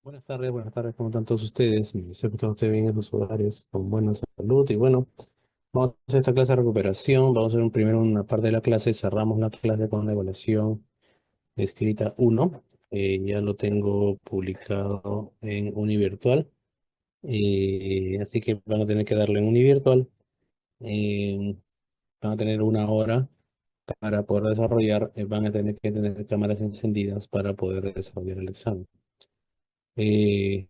Buenas tardes, ¿cómo están todos ustedes? Espero que estén ustedes bien en sus hogares, con buena salud. Y bueno, vamos a hacer esta clase de recuperación. Vamos a hacer primero una parte de la clase, cerramos la clase con la evaluación escrita uno. Ya lo tengo publicado en UniVirtual, así que van a tener que darle en UniVirtual. Eh, Van a tener una hora para poder desarrollar, van a tener que tener cámaras encendidas para poder desarrollar el examen. Eh,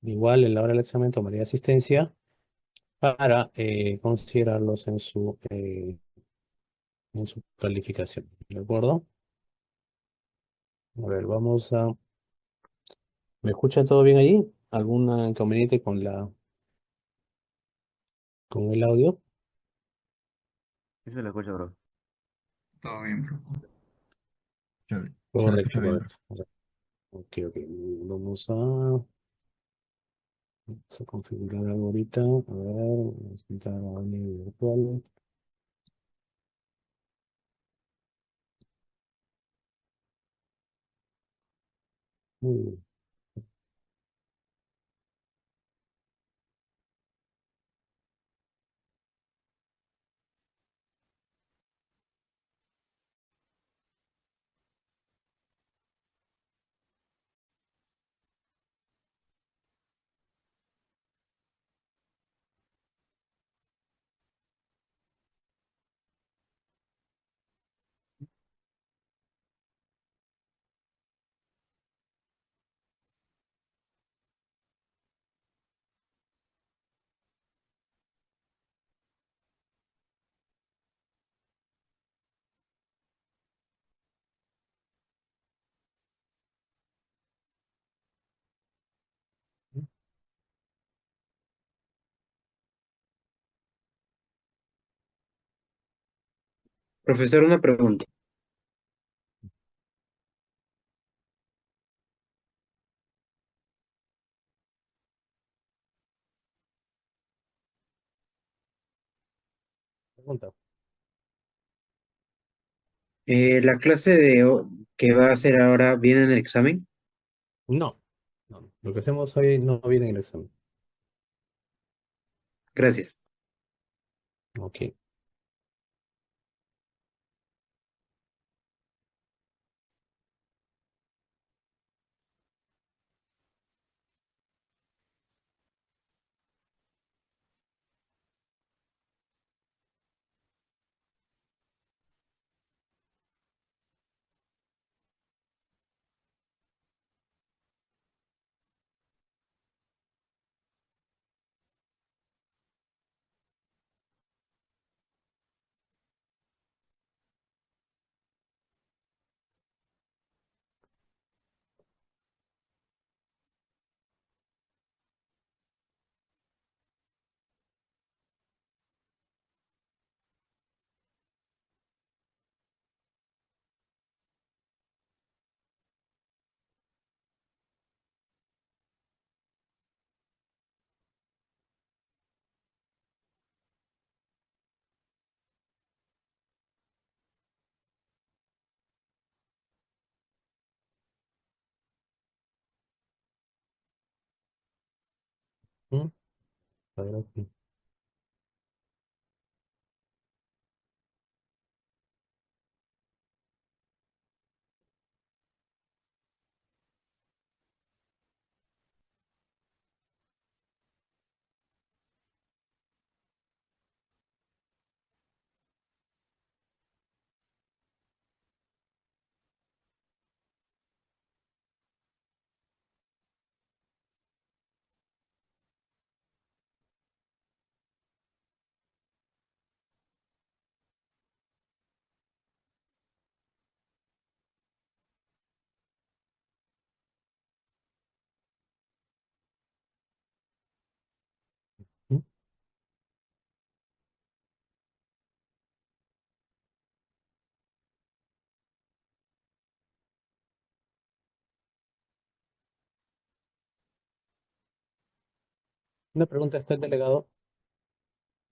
Igual en la hora del examen tomaría asistencia para considerarlos en su calificación. ¿De acuerdo? A ver, ¿Me escucha todo bien allí? ¿Algún inconveniente con con el audio? Sí se lo escucho, bro. Todo bien, bro. Se lo escucha Correcto, bien, bro. correcto. Ok, ok. Vamos a, vamos a configurar algo ahorita. A ver, vamos a entrar a audio virtual. Muy bien. Profesor, una pregunta. Pregunta. ¿La clase que va a hacer ahora viene en el examen? No, no. Lo que hacemos hoy no viene en el examen. Gracias. Ok. Mm, a ver, ok. Mm. Una pregunta, ¿está el delegado?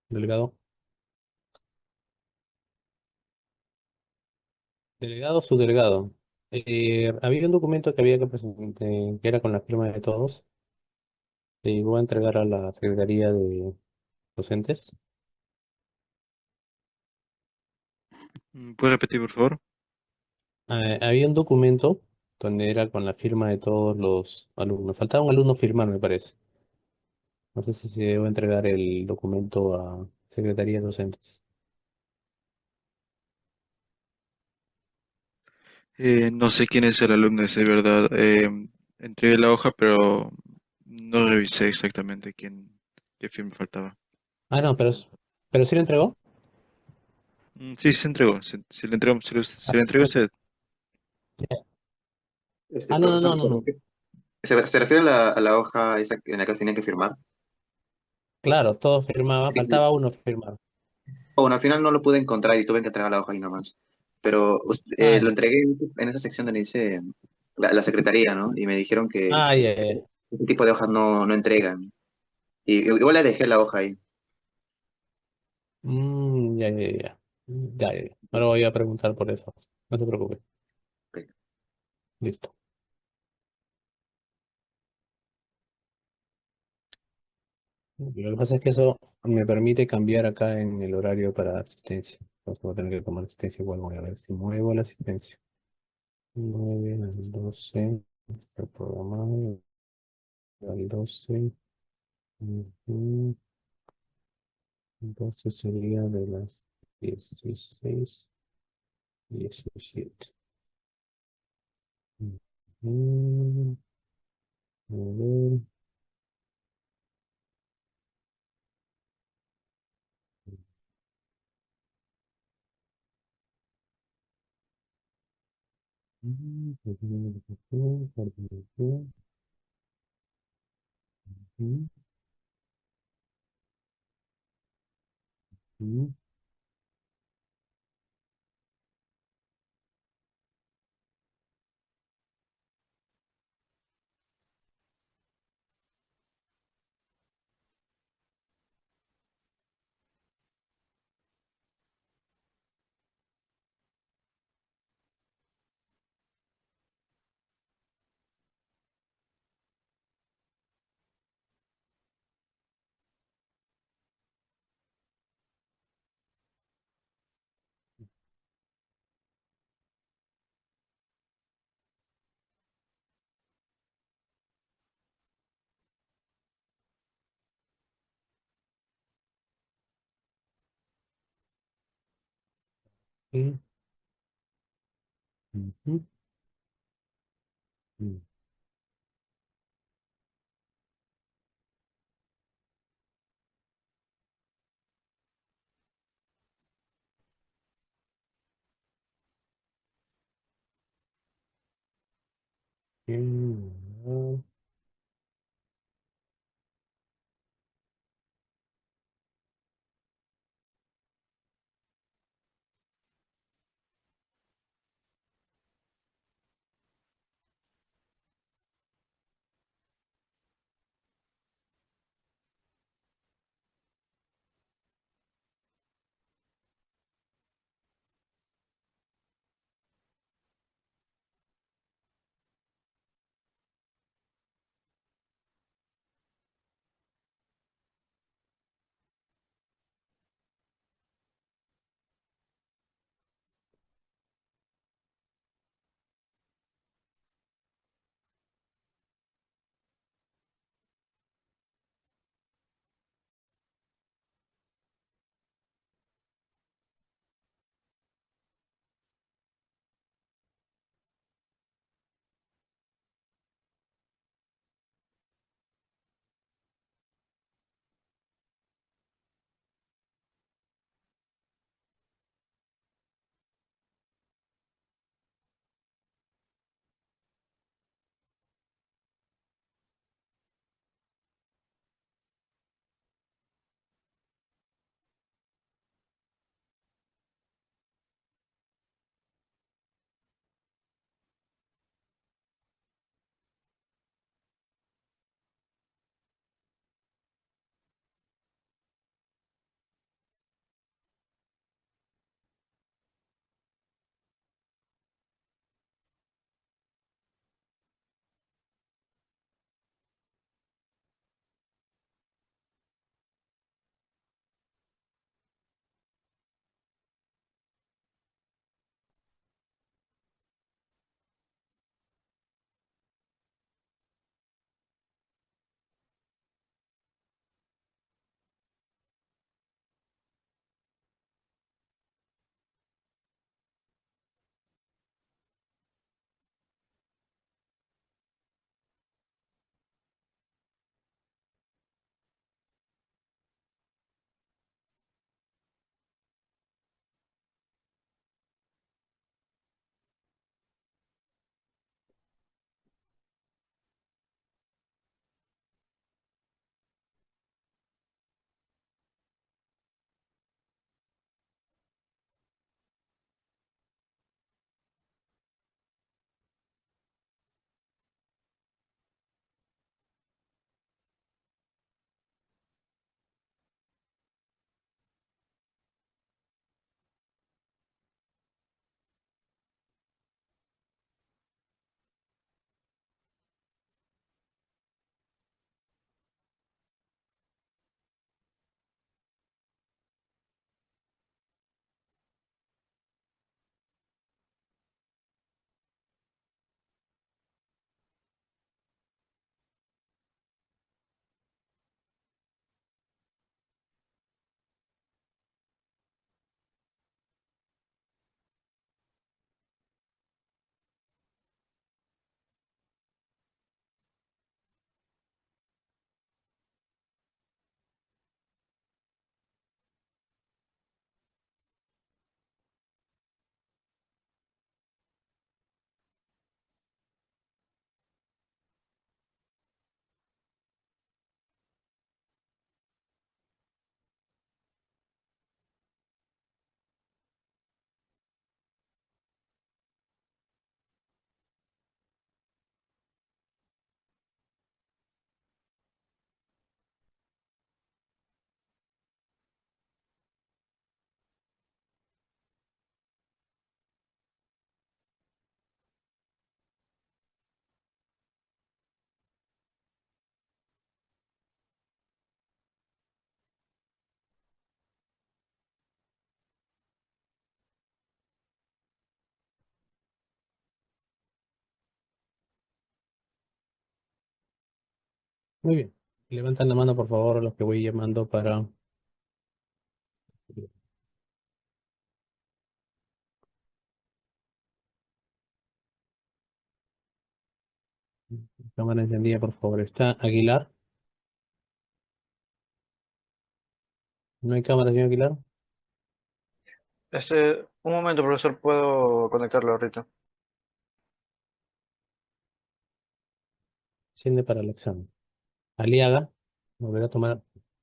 Delegado. Delegado o subdelegado. Había un documento que había que presentar, que era con la firma de todos, que iba a entregar a la Secretaría de Docentes. ¿Puedes repetir, por favor? Había un documento donde era con la firma de todos los alumnos. Faltaba un alumno firmar, me parece. No sé si se debo entregar el documento a Secretaría de Docentes. No sé quién es el alumno ese, ¿verdad? Entregué la hoja, pero no revisé exactamente qué firma faltaba. Ah, no, pero sí lo entregó. Sí, se entregó. Se le entregó, Ah, se le entregó a usted. No, no, Profesor, no, no, no. ¿se refiere a la hoja esa en la que tenía que firmar? Claro, todo firmaba, faltaba uno firmar. Bueno, al final no lo pude encontrar y tuve que entregar la hoja ahí nomás. Pero Ah, lo entregué en esa sección donde dice la secretaría, ¿no? Y me dijeron que ya, ya. ese tipo de hojas no entregan. Y igual le dejé la hoja ahí. Ya, ya, ya. Ya, ya, ya. Ahora voy a preguntar por eso. No se preocupe. Ok. Listo. Lo que pasa es que eso me permite cambiar acá en el horario para asistencia. Entonces voy a tener que tomar asistencia igual. Voy a ver si muevo la asistencia. 9 al 12. Está programado. Al 12. Ujú. 12 sería de las 16:17. Ujú. A ver. Muy bien. Levantan la mano, por favor, a los que voy llamando para... Cámara encendida, por favor. ¿Está Aguilar? ¿No hay cámara, señor Aguilar? Un momento, profesor, puedo conectarlo ahorita. Enciende para el examen. Aliaga. Volverá a tomar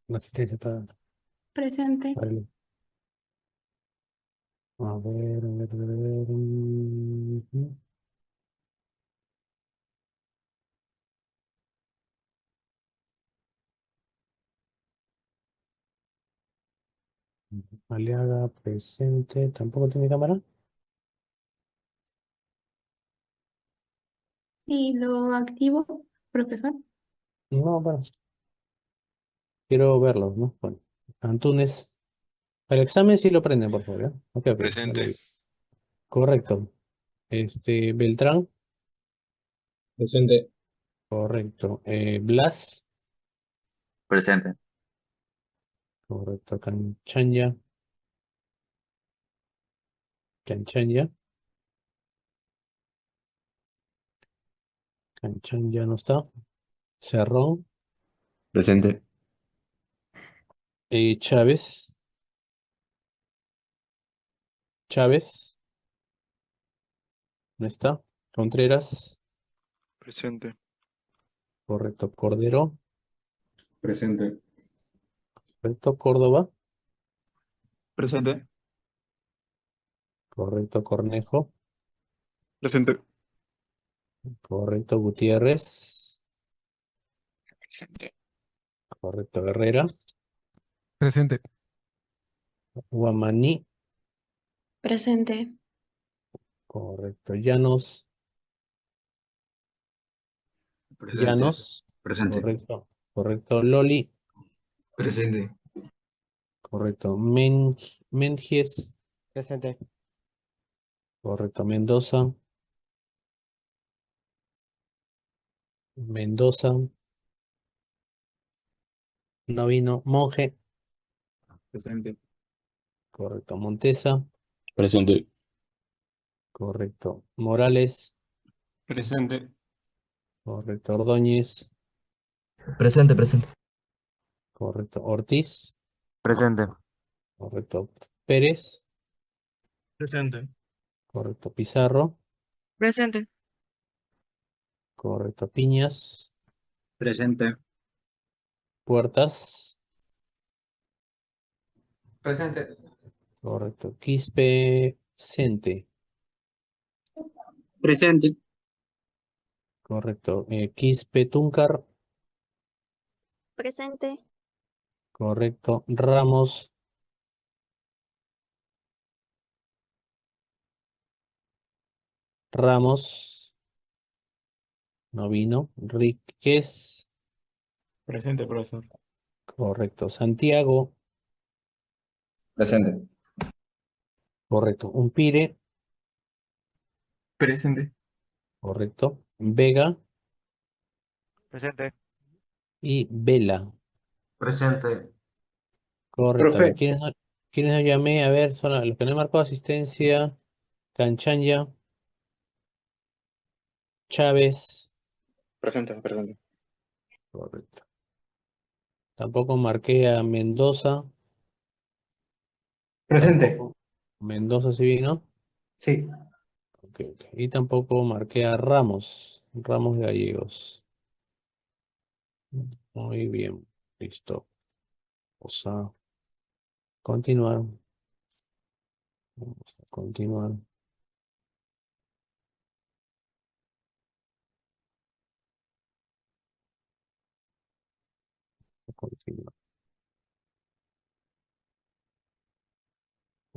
la asistencia Presente. para el... A ver, a ver, a ver, a ver. Aliaga, presente. ¿Tampoco tiene cámara? ¿Y lo activo, profesor? No, bueno. Quiero verlos, ¿no? Bueno. Antunes. Para el examen sí lo prenden, por favor, ¿ya? Ok, ok. Presente. Vale. Correcto. Beltrán. Presente. Correcto. Blas. Presente. Correcto. Canchanya. Canchanya. Canchanya no está. Cerrón. Presente. Chávez. Chávez. No está. Contreras. Presente. Correcto. Cordero. Presente. Correcto. Córdoba. Presente. Correcto. Cornejo. Presente. Correcto. Gutiérrez. Presente. Correcto. Herrera. Presente. Guamaní. Presente. Correcto. Llanos. Llanos. Presente. Correcto. Correcto. Loli. Presente. Correcto. Menges. Presente. Correcto. Mendoza. Mendoza. No vino. Monje. Presente. Correcto. Montesa. Presente. Correcto. Morales. Presente. Correcto. Ordóñez. Presente. Correcto. Ortiz. Presente. Correcto. Pérez. Presente. Correcto. Pizarro. Presente. Correcto. Piñas. Presente. Puertas. Presente. Correcto. Quispe. Cente. Presente. Correcto. Quispe Túncar. Presente. Correcto. Ramos. Ramos. No vino. Ríquez. Presente, profesor. Correcto. Santiago. Presente. Correcto. Umpire. Presente. Correcto. Vega Presente. y Vela. Presente. Correcto. A ver, Profe, ¿quiénes no llamé? A ver, son los que no he marcado asistencia. Canchanya. Chávez. Presente, presente. Correcto. Tampoco marqué a Mendoza. presente. Tampoco. Mendoza sí vino. Sí. Ok, ok. Y tampoco marqué a Ramos. Ramos Gallegos. Muy bien. Listo. Vamos a continuar. Vamos a continuar. A continuar.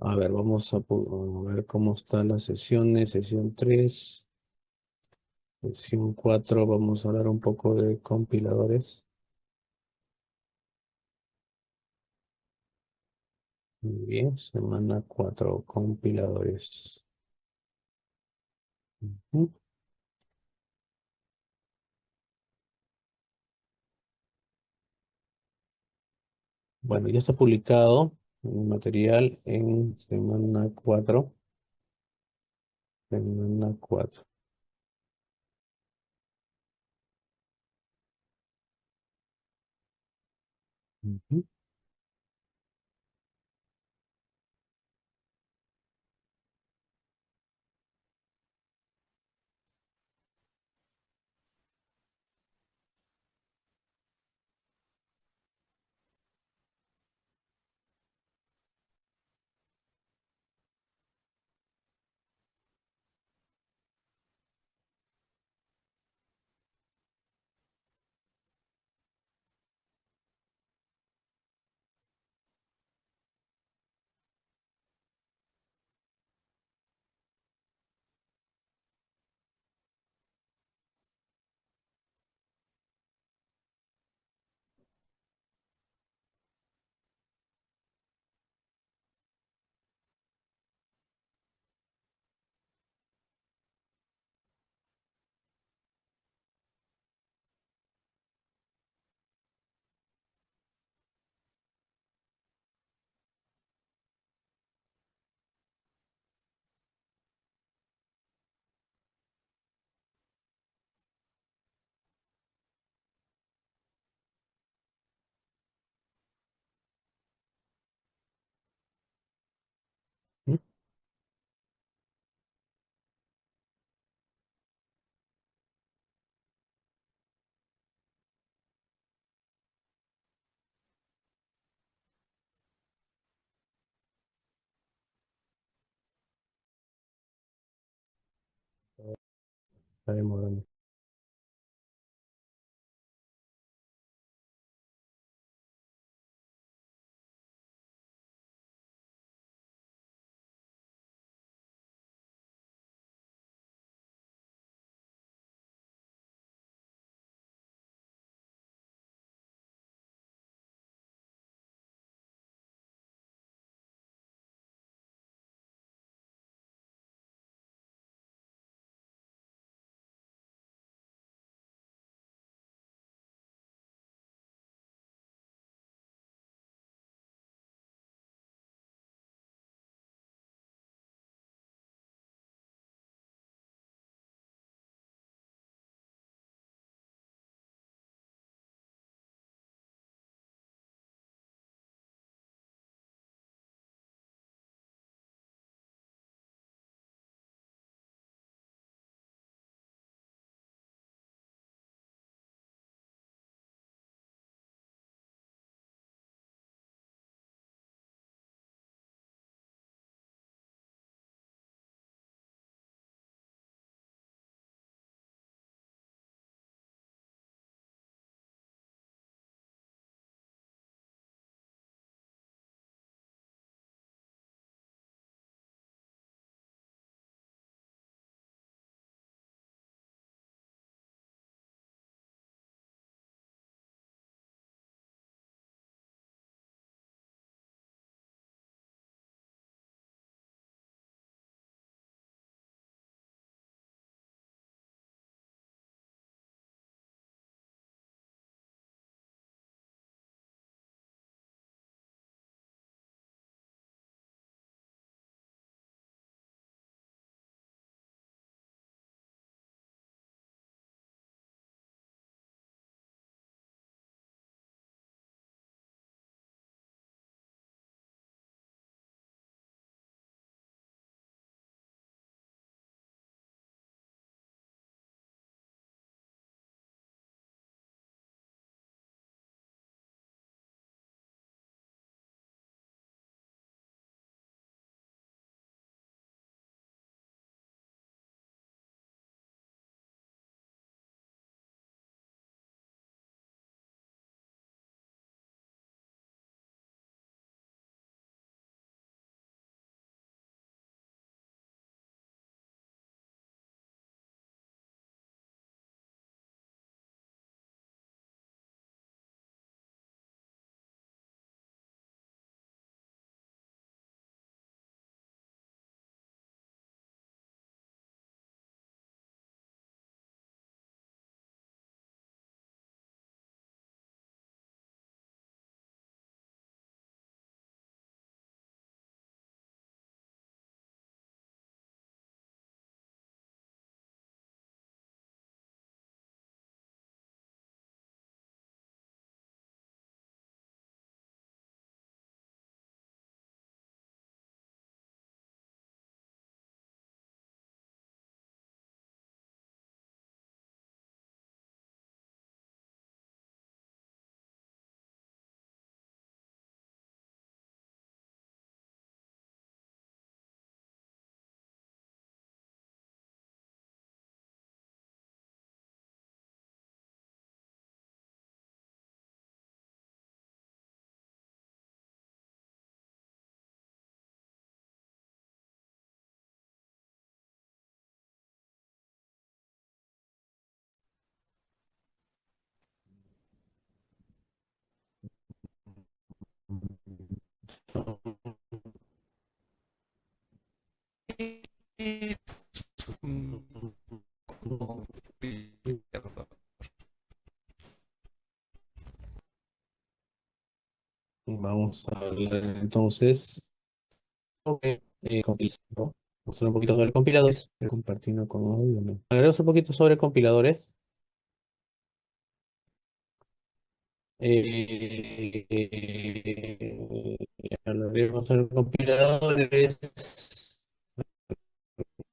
A ver, a ver cómo están las sesiones. Sesión 3, sesión 4. Vamos a hablar un poco de compiladores. Muy bien, semana 4, compiladores. Ujú. Bueno, ya está publicado el material en semana 4. Semana 4. Ujú. Está demorando. Es un compilador. Vamos a hablar entonces sobre compilador. Vamos a hablar un poquito sobre compiladores. Estoy compartiendo con audio, ¿no? Hablaremos un poquito sobre compiladores. Hablaremos sobre compiladores.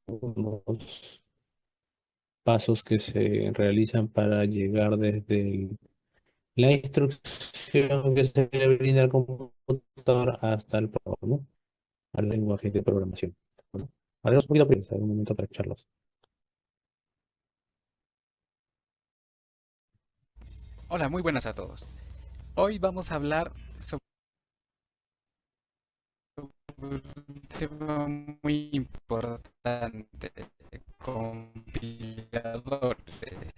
Unos pasos que se realizan para llegar desde la instrucción que se le brinda al computador hasta el programa, ¿no? Al lenguaje de programación. Bueno, hablaremos un poquito primero, un momento para escucharlos. Hola, muy buenas a todos. Hoy vamos a hablar sobre un tema muy importante, compiladores.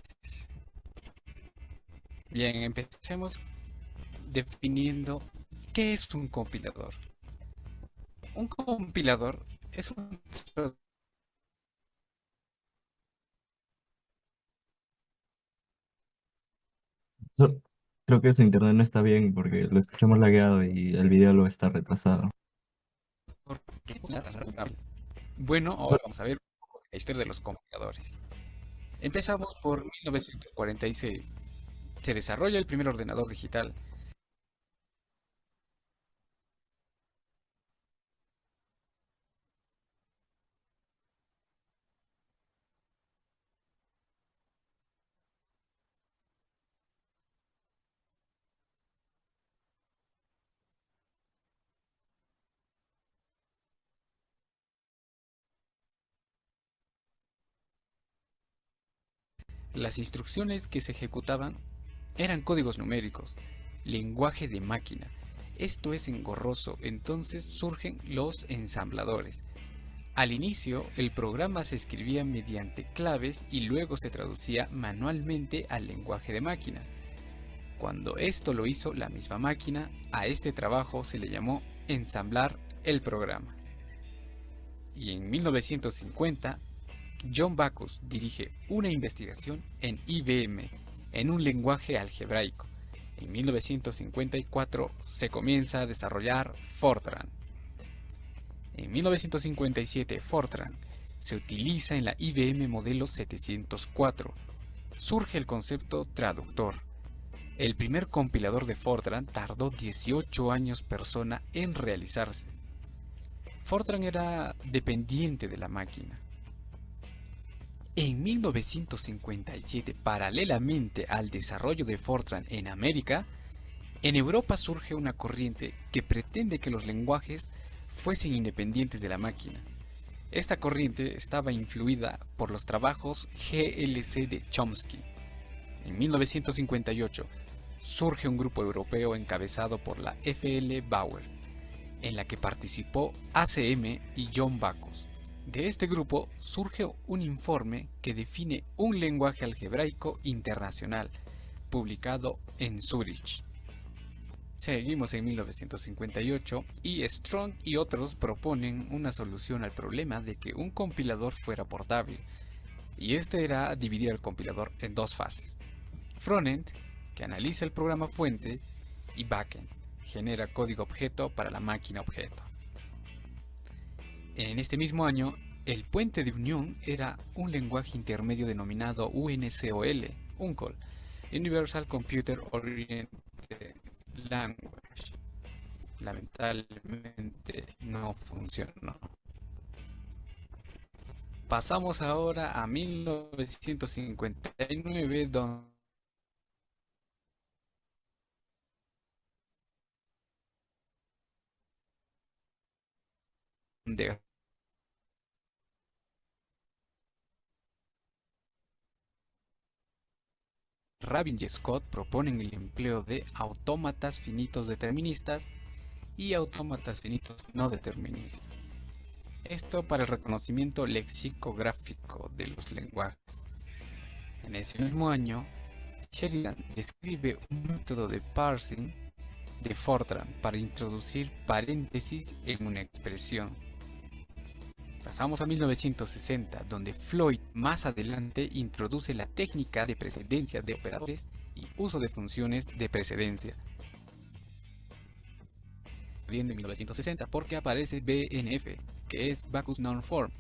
Bien, empecemos definiendo qué es un compilador. Un compilador es un Creo que su internet no está bien porque lo escuchamos lagueado y el video lo está retrasado. Bueno, ahora vamos a ver la historia de los compiladores. Empezamos por 1946. Se desarrolla el primer ordenador digital. Las instrucciones que se ejecutaban eran códigos numéricos, lenguaje de máquina. Esto es engorroso, entonces surgen los ensambladores. Al inicio, el programa se escribía mediante claves y luego se traducía manualmente al lenguaje de máquina. Cuando esto lo hizo la misma máquina, a este trabajo se le llamó ensamblar el programa. Y en 1950, John Backus dirige una investigación en IBM, en un lenguaje algebraico. En 1954 se comienza a desarrollar Fortran. En 1957 Fortran se utiliza en la IBM modelo 704. Surge el concepto traductor. El primer compilador de Fortran tardó 18 años persona en realizarse. Fortran era dependiente de la máquina. En 1957, paralelamente al desarrollo de Fortran en América, en Europa surge una corriente que pretende que los lenguajes fuesen independientes de la máquina. Esta corriente estaba influida por los trabajos GLC de Chomsky. En 1958 surge un grupo europeo encabezado por la F.L. Bauer, en la que participó ACM y John Backus. De este grupo surge un informe que define un lenguaje algebraico internacional, publicado en Zurich. Seguimos en 1958 y Strong y otros proponen una solución al problema de que un compilador fuera portable, y este era dividir el compilador en dos fases: frontend, que analiza el programa fuente, y backend, genera código objeto para la máquina objeto. En este mismo año, el puente de unión era un lenguaje intermedio denominado UNCOL, Universal Computer Oriented Language. Lamentablemente no funcionó. Pasamos ahora a 1959, donde Rabin y Scott proponen el empleo de autómatas finitos deterministas y autómatas finitos no deterministas. Esto para el reconocimiento lexicográfico de los lenguajes. En ese mismo año, Sheridan describe un método de parsing de Fortran para introducir paréntesis en una expresión. Pasamos a 1960, donde Floyd más adelante introduce la técnica de precedencia de operadores y uso de funciones de precedencia. En 1960 porque aparece BNF, que es Backus Norm Form,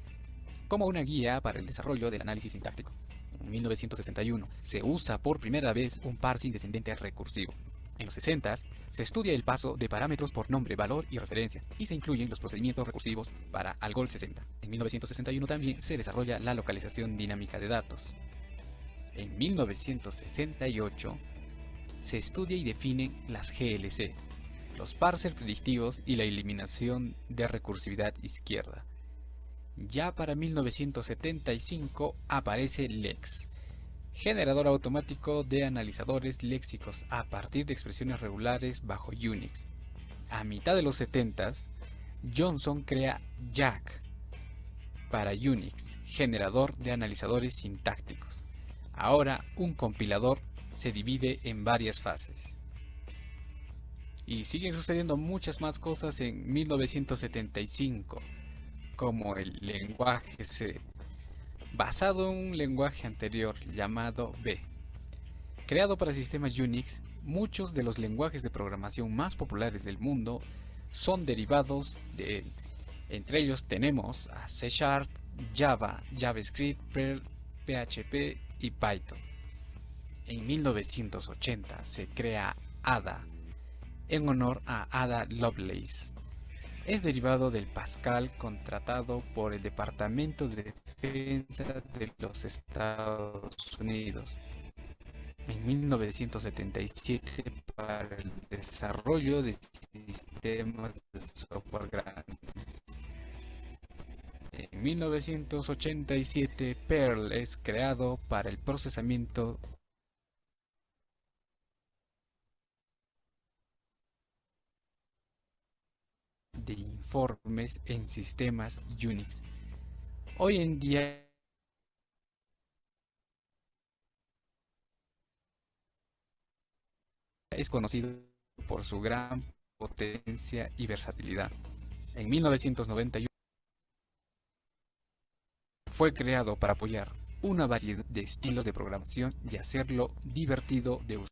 como una guía para el desarrollo del análisis sintáctico. En 1961 se usa por primera vez un parsing descendente recursivo. En los 60 se estudia el paso de parámetros por nombre, valor y referencia, y se incluyen los procedimientos recursivos para ALGOL 60. En 1961 también se desarrolla la localización dinámica de datos. En 1968 se estudia y definen las GLC, los parsers predictivos y la eliminación de recursividad izquierda. Ya para 1975 aparece LEX, generador automático de analizadores léxicos a partir de expresiones regulares bajo Unix. A mitad de los 70s, Johnson crea Jack para Unix, generador de analizadores sintácticos. Ahora un compilador se divide en varias fases. Y siguen sucediendo muchas más cosas en 1975, como el lenguaje C, basado en un lenguaje anterior llamado B. Creado para sistemas Unix, muchos de los lenguajes de programación más populares del mundo son derivados de él. Entre ellos tenemos a C#, Java, JavaScript, Perl, PHP y Python. En 1980 se crea Ada, en honor a Ada Lovelace. Es derivado del Pascal contratado por el Departamento de Defensa de los Estados Unidos en 1977 para el desarrollo de sistemas de software grandes. En 1987 Perl es creado para el procesamiento de informes en sistemas Unix. Hoy en día es conocido por su gran potencia y versatilidad. En 1991 fue creado para apoyar una variedad de estilos de programación y hacerlo divertido de usar.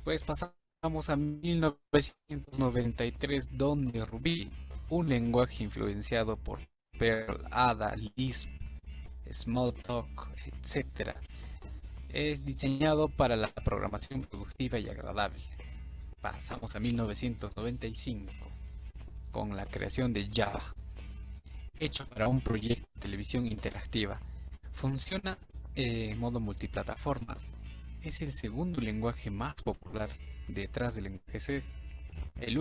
Pues pasamos a 1993, donde Ruby, un lenguaje influenciado por Perl, Ada, Lisp, Smalltalk, etc., es diseñado para la programación productiva y agradable. Pasamos a 1995 con la creación de Java, hecho para un proyecto de televisión interactiva. Funciona en modo multiplataforma. Es el segundo lenguaje más popular detrás del lenguaje C. El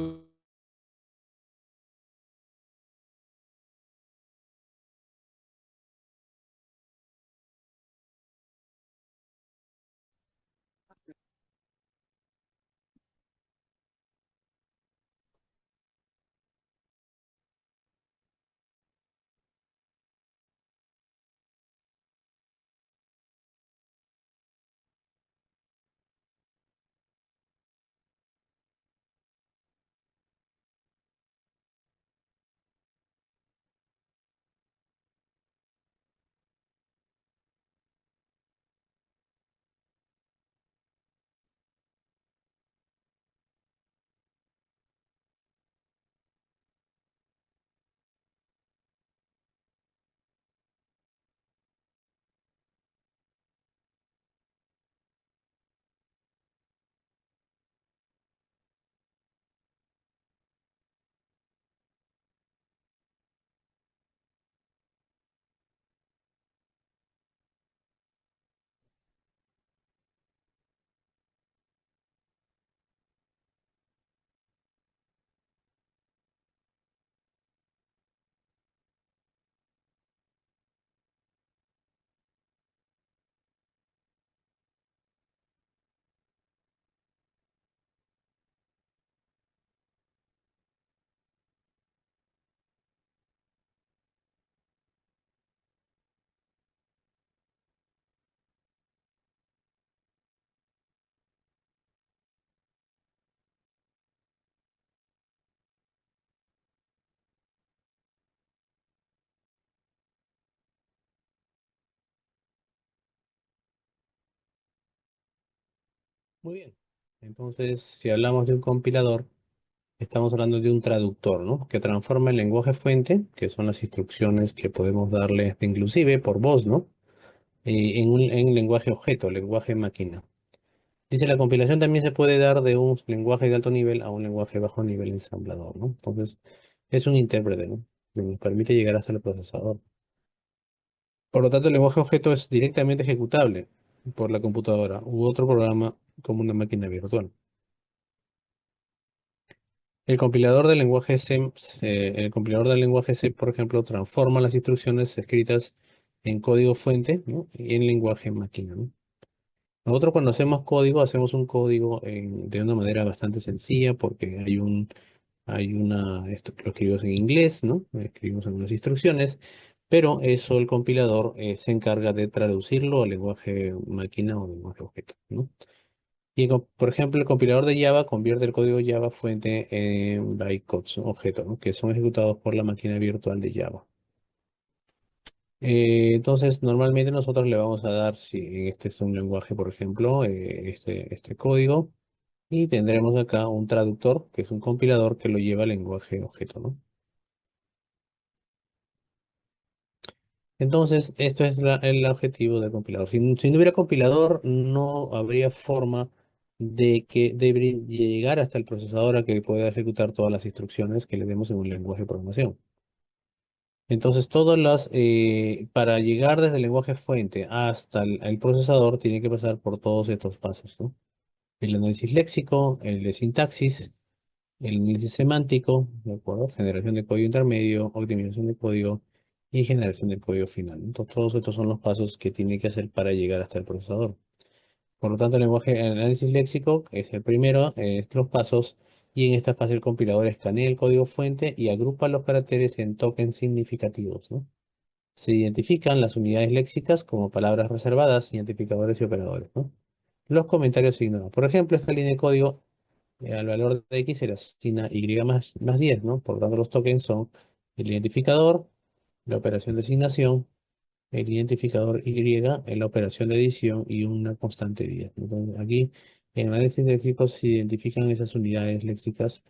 Muy bien. Entonces, si hablamos de un compilador, estamos hablando de un traductor, ¿no? Que transforma el lenguaje fuente, que son las instrucciones que podemos darle, inclusive por voz, ¿no? En un lenguaje objeto, lenguaje máquina. Dice, la compilación también se puede dar de un lenguaje de alto nivel a un lenguaje de bajo nivel ensamblador, ¿no? Entonces, es un intérprete, ¿no? Que nos permite llegar hasta el procesador. Por lo tanto, el lenguaje objeto es directamente ejecutable por la computadora u otro programa como una máquina virtual. El compilador del lenguaje C, el compilador del lenguaje C, por ejemplo, transforma las instrucciones escritas en código fuente, ¿no? En lenguaje máquina, ¿no? Nosotros cuando hacemos un código de una manera bastante sencilla porque esto lo escribimos en inglés, ¿no? Escribimos algunas instrucciones, pero eso el compilador se encarga de traducirlo al lenguaje máquina o lenguaje objeto, ¿no? Y por ejemplo, el compilador de Java convierte el código Java fuente en bytecodes, objeto, ¿no? Que son ejecutados por la máquina virtual de Java. Entonces, normalmente nosotros le vamos a dar, si este es un lenguaje, por ejemplo, este código, y tendremos acá un traductor, que es un compilador que lo lleva al lenguaje objeto, ¿no? Entonces, esto es el objetivo del compilador. Si no hubiera compilador, no habría forma de llegar hasta el procesador a que pueda ejecutar todas las instrucciones que le demos en un lenguaje de programación. Entonces, para llegar desde el lenguaje fuente hasta el procesador, tiene que pasar por todos estos pasos, ¿no? El análisis léxico, el de sintaxis, el análisis semántico, ¿de acuerdo? Generación de código intermedio, optimización de código y generación del código final. Entonces, todos estos son los pasos que tiene que hacer para llegar hasta el procesador. Por lo tanto, el análisis léxico es el primero, los pasos, y en esta fase el compilador escanea el código fuente y agrupa los caracteres en tokens significativos, ¿no? Se identifican las unidades léxicas como palabras reservadas, identificadores y operadores, ¿no? Los comentarios signados. Por ejemplo, esta línea de código al valor de X se le asigna Y más 10, ¿no? Por lo tanto, los tokens son el identificador, la operación de asignación, el identificador Y en la operación de edición y una constante 10. Entonces, aquí en análisis léxico se identifican esas unidades léxicas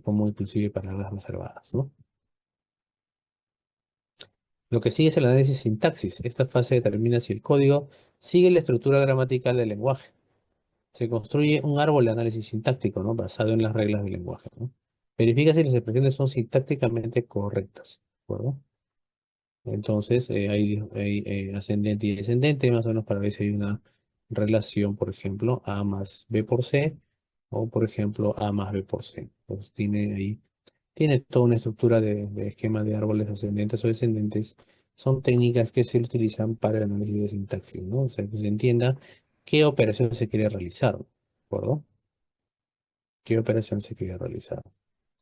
como inclusive palabras reservadas, ¿no? Lo que sigue es el análisis sintaxis. Esta fase determina si el código sigue la estructura gramatical del lenguaje. Se construye un árbol de análisis sintáctico, ¿no? Basado en las reglas del lenguaje, ¿no? Verifica si las expresiones son sintácticamente correctas, ¿de acuerdo? Entonces, hay ascendente y descendente, más o menos para ver si hay una relación, por ejemplo, A más B por C, o por ejemplo, A más B por C. Entonces, tiene toda una estructura de esquema de árboles ascendentes o descendentes. Son técnicas que se utilizan para el análisis de sintaxis, ¿no? O sea, que se entienda qué operación se quiere realizar, ¿de acuerdo? ¿Qué operación se quiere realizar?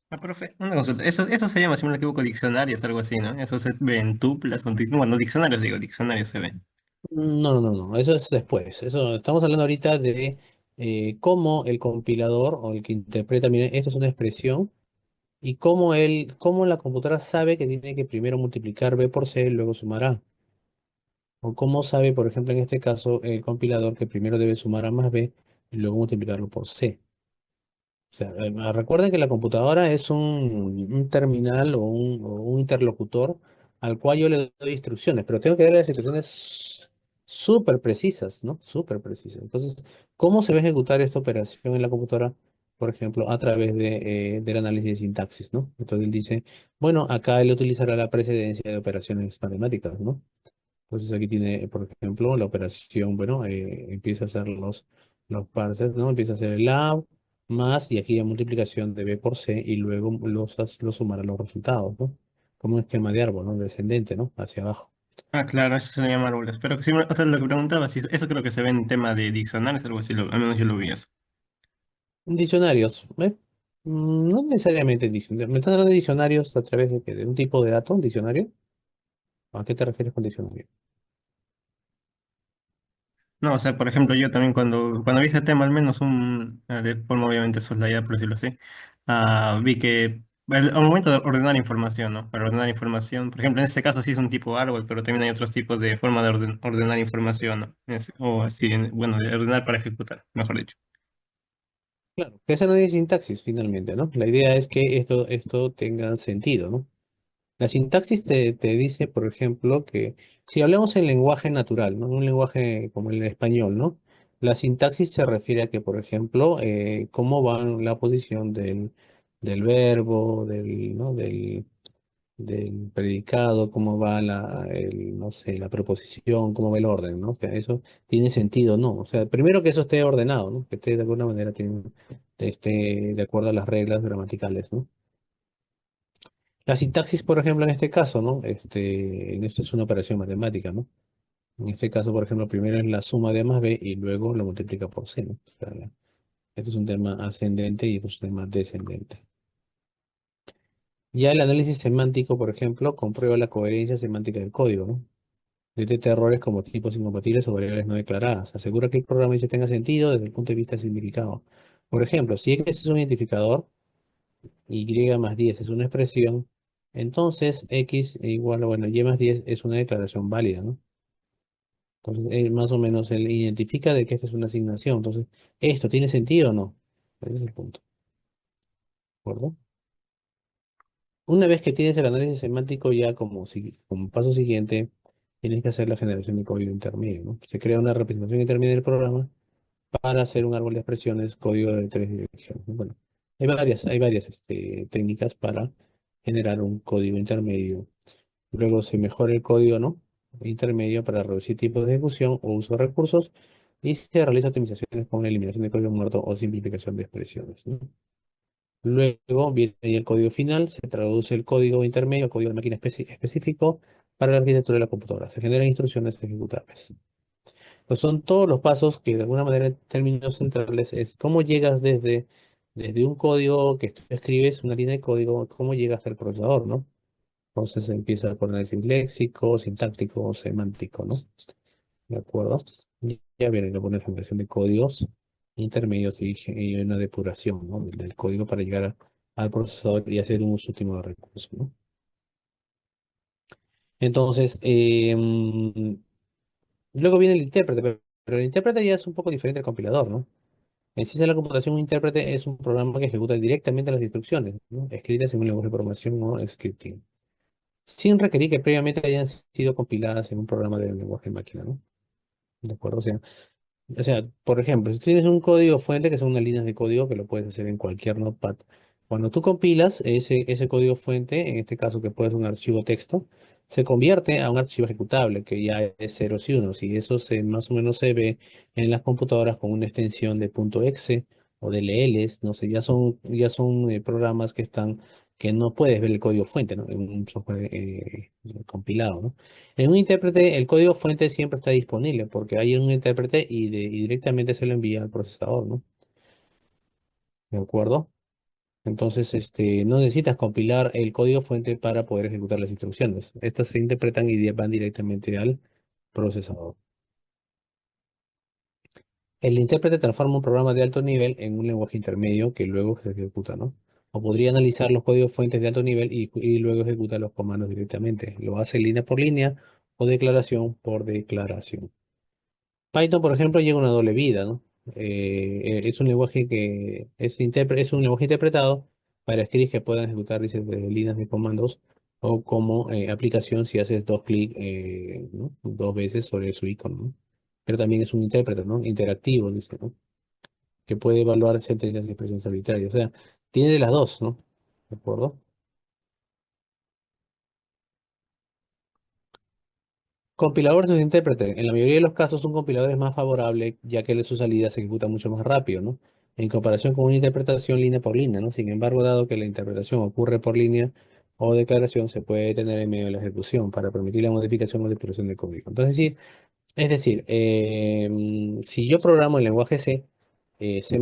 Ah, profe, una consulta. Eso se llama, si no me equivoco, diccionarios, algo así, ¿no? Eso se ve en tuplas, bueno, diccionarios digo, diccionarios se ven. No, no, no, no, eso es después. Eso, estamos hablando ahorita de cómo el compilador o el que interpreta, miren, esto es una expresión, y cómo la computadora sabe que tiene que primero multiplicar B por C y luego sumar A. O cómo sabe, por ejemplo, en este caso, el compilador que primero debe sumar A más B y luego multiplicarlo por C. O sea, recuerden que la computadora es un terminal o un interlocutor al cual yo le doy instrucciones, pero tengo que darle las instrucciones súper precisas, ¿no? Súper precisas. Entonces, ¿cómo se va a ejecutar esta operación en la computadora? Por ejemplo, a través del análisis de sintaxis, ¿no? Entonces él dice, bueno, acá él utilizará la precedencia de operaciones matemáticas, ¿no? Entonces aquí tiene, por ejemplo, la operación, bueno, empieza a hacer los parsers, ¿no? Empieza a hacer el lab, más, y aquí la multiplicación de B por C, y luego los sumará los resultados, ¿no? Como un esquema de árbol, ¿no? Descendente, ¿no? Hacia abajo. Ah, claro, eso se le llama árboles. Pero sí, o sea, lo que preguntaba, si eso creo que se ve en tema de diccionarios, algo así, al menos yo lo vi eso. Diccionarios, ¿eh? No necesariamente diccionarios. ¿Me estás hablando de diccionarios a través de, qué? ¿De un tipo de dato, un diccionario? ¿A qué te refieres con diccionario? No, o sea, por ejemplo, yo también cuando vi ese tema, al menos de forma obviamente soslayada, por decirlo así, vi que al momento de ordenar información, ¿no? Para ordenar información, por ejemplo, en este caso sí es un tipo árbol, pero también hay otros tipos de forma de ordenar información, ¿no? O así, bueno, de ordenar para ejecutar, mejor dicho. Claro, que eso no es sintaxis finalmente, ¿no? La idea es que esto tenga sentido, ¿no? La sintaxis te dice, por ejemplo, que si hablamos en lenguaje natural, ¿no? Un lenguaje como el español, ¿no? La sintaxis se refiere a que, por ejemplo, cómo va la posición del verbo, ¿no? Del predicado, cómo va no sé, la preposición, cómo va el orden, ¿no? O sea, eso tiene sentido, ¿no? O sea, primero que eso esté ordenado, ¿no? Que esté de alguna manera esté de acuerdo a las reglas gramaticales, ¿no? La sintaxis, por ejemplo, en este caso, ¿no? En esto es una operación matemática, ¿no? En este caso, por ejemplo, primero es la suma de A más B y luego lo multiplica por C, ¿no? O sea, este es un tema ascendente y este es un tema descendente. Ya el análisis semántico, por ejemplo, comprueba la coherencia semántica del código, ¿no? Detecta errores como tipos incompatibles o variables no declaradas. Asegura que el programa dice tenga sentido desde el punto de vista del significado. Por ejemplo, si X es un identificador, Y más 10 es una expresión, entonces X igual a, bueno, Y más 10 es una declaración válida, ¿no? Entonces, más o menos él identifica de que esta es una asignación. Entonces, ¿esto tiene sentido o no? Ese es el punto. ¿De acuerdo? Una vez que tienes el análisis semántico, ya como paso siguiente, tienes que hacer la generación de código intermedio, ¿no? Se crea una representación intermedia del programa para hacer un árbol de expresiones, código de tres direcciones, ¿no? Bueno, hay varias técnicas para generar un código intermedio. Luego se mejora el código, ¿no? Intermedio para reducir tipos de ejecución o uso de recursos y se realiza optimizaciones con la eliminación de código muerto o simplificación de expresiones, ¿no? Luego viene ahí el código final, se traduce el código intermedio, código de máquina específico para la arquitectura de la computadora. Se generan instrucciones ejecutables. Pues son todos los pasos que de alguna manera en términos centrales es cómo llegas desde un código que tú escribes, una línea de código, cómo llegas al procesador, ¿no? Entonces empieza por análisis léxico, sintáctico, semántico, ¿no? ¿De acuerdo? Y ya viene la buena generación de códigos intermedios y una depuración, ¿no? Del código para llegar al procesador y hacer un uso óptimo de recursos, ¿no? Entonces, luego viene el intérprete, pero el intérprete ya es un poco diferente al compilador, ¿no? En ciencia de la computación, un intérprete es un programa que ejecuta directamente las instrucciones, ¿no? Escritas en un lenguaje de programación o scripting, sin requerir que previamente hayan sido compiladas en un programa de lenguaje de máquina, ¿no? ¿De acuerdo? O sea, por ejemplo, si tienes un código fuente, que son unas líneas de código que lo puedes hacer en cualquier notepad, cuando tú compilas ese código fuente, en este caso que puede ser un archivo texto, se convierte a un archivo ejecutable, que ya es ceros y unos, y eso más o menos se ve en las computadoras con una extensión de .exe o de LLs, no sé, ya son programas que no puedes ver el código fuente, ¿no? En un software compilado, ¿no? En un intérprete, el código fuente siempre está disponible porque hay un intérprete y directamente se lo envía al procesador, ¿no? ¿De acuerdo? Entonces, no necesitas compilar el código fuente para poder ejecutar las instrucciones. Estas se interpretan y van directamente al procesador. El intérprete transforma un programa de alto nivel en un lenguaje intermedio que luego se ejecuta, ¿no? O podría analizar los códigos fuentes de alto nivel y luego ejecutar los comandos directamente. Lo hace línea por línea o declaración por declaración. Python, por ejemplo, lleva una doble vida, ¿no? Es un lenguaje que es un lenguaje interpretado para scripts que puedan ejecutar dice, líneas de comandos o como aplicación si haces dos clics, ¿no? Dos veces sobre su icono, ¿no? Pero también es un intérprete, ¿no? Interactivo, dice, ¿no? Que puede evaluar sentencias y expresiones arbitrarias. O sea, tiene de las dos, ¿no? ¿De acuerdo? Compilador versus intérprete. En la mayoría de los casos, un compilador es más favorable, ya que su salida se ejecuta mucho más rápido, ¿no? En comparación con una interpretación línea por línea, ¿no? Sin embargo, dado que la interpretación ocurre por línea o declaración, se puede detener en medio de la ejecución para permitir la modificación o depuración del código. Entonces, sí, es decir, si yo programo en lenguaje C, C++,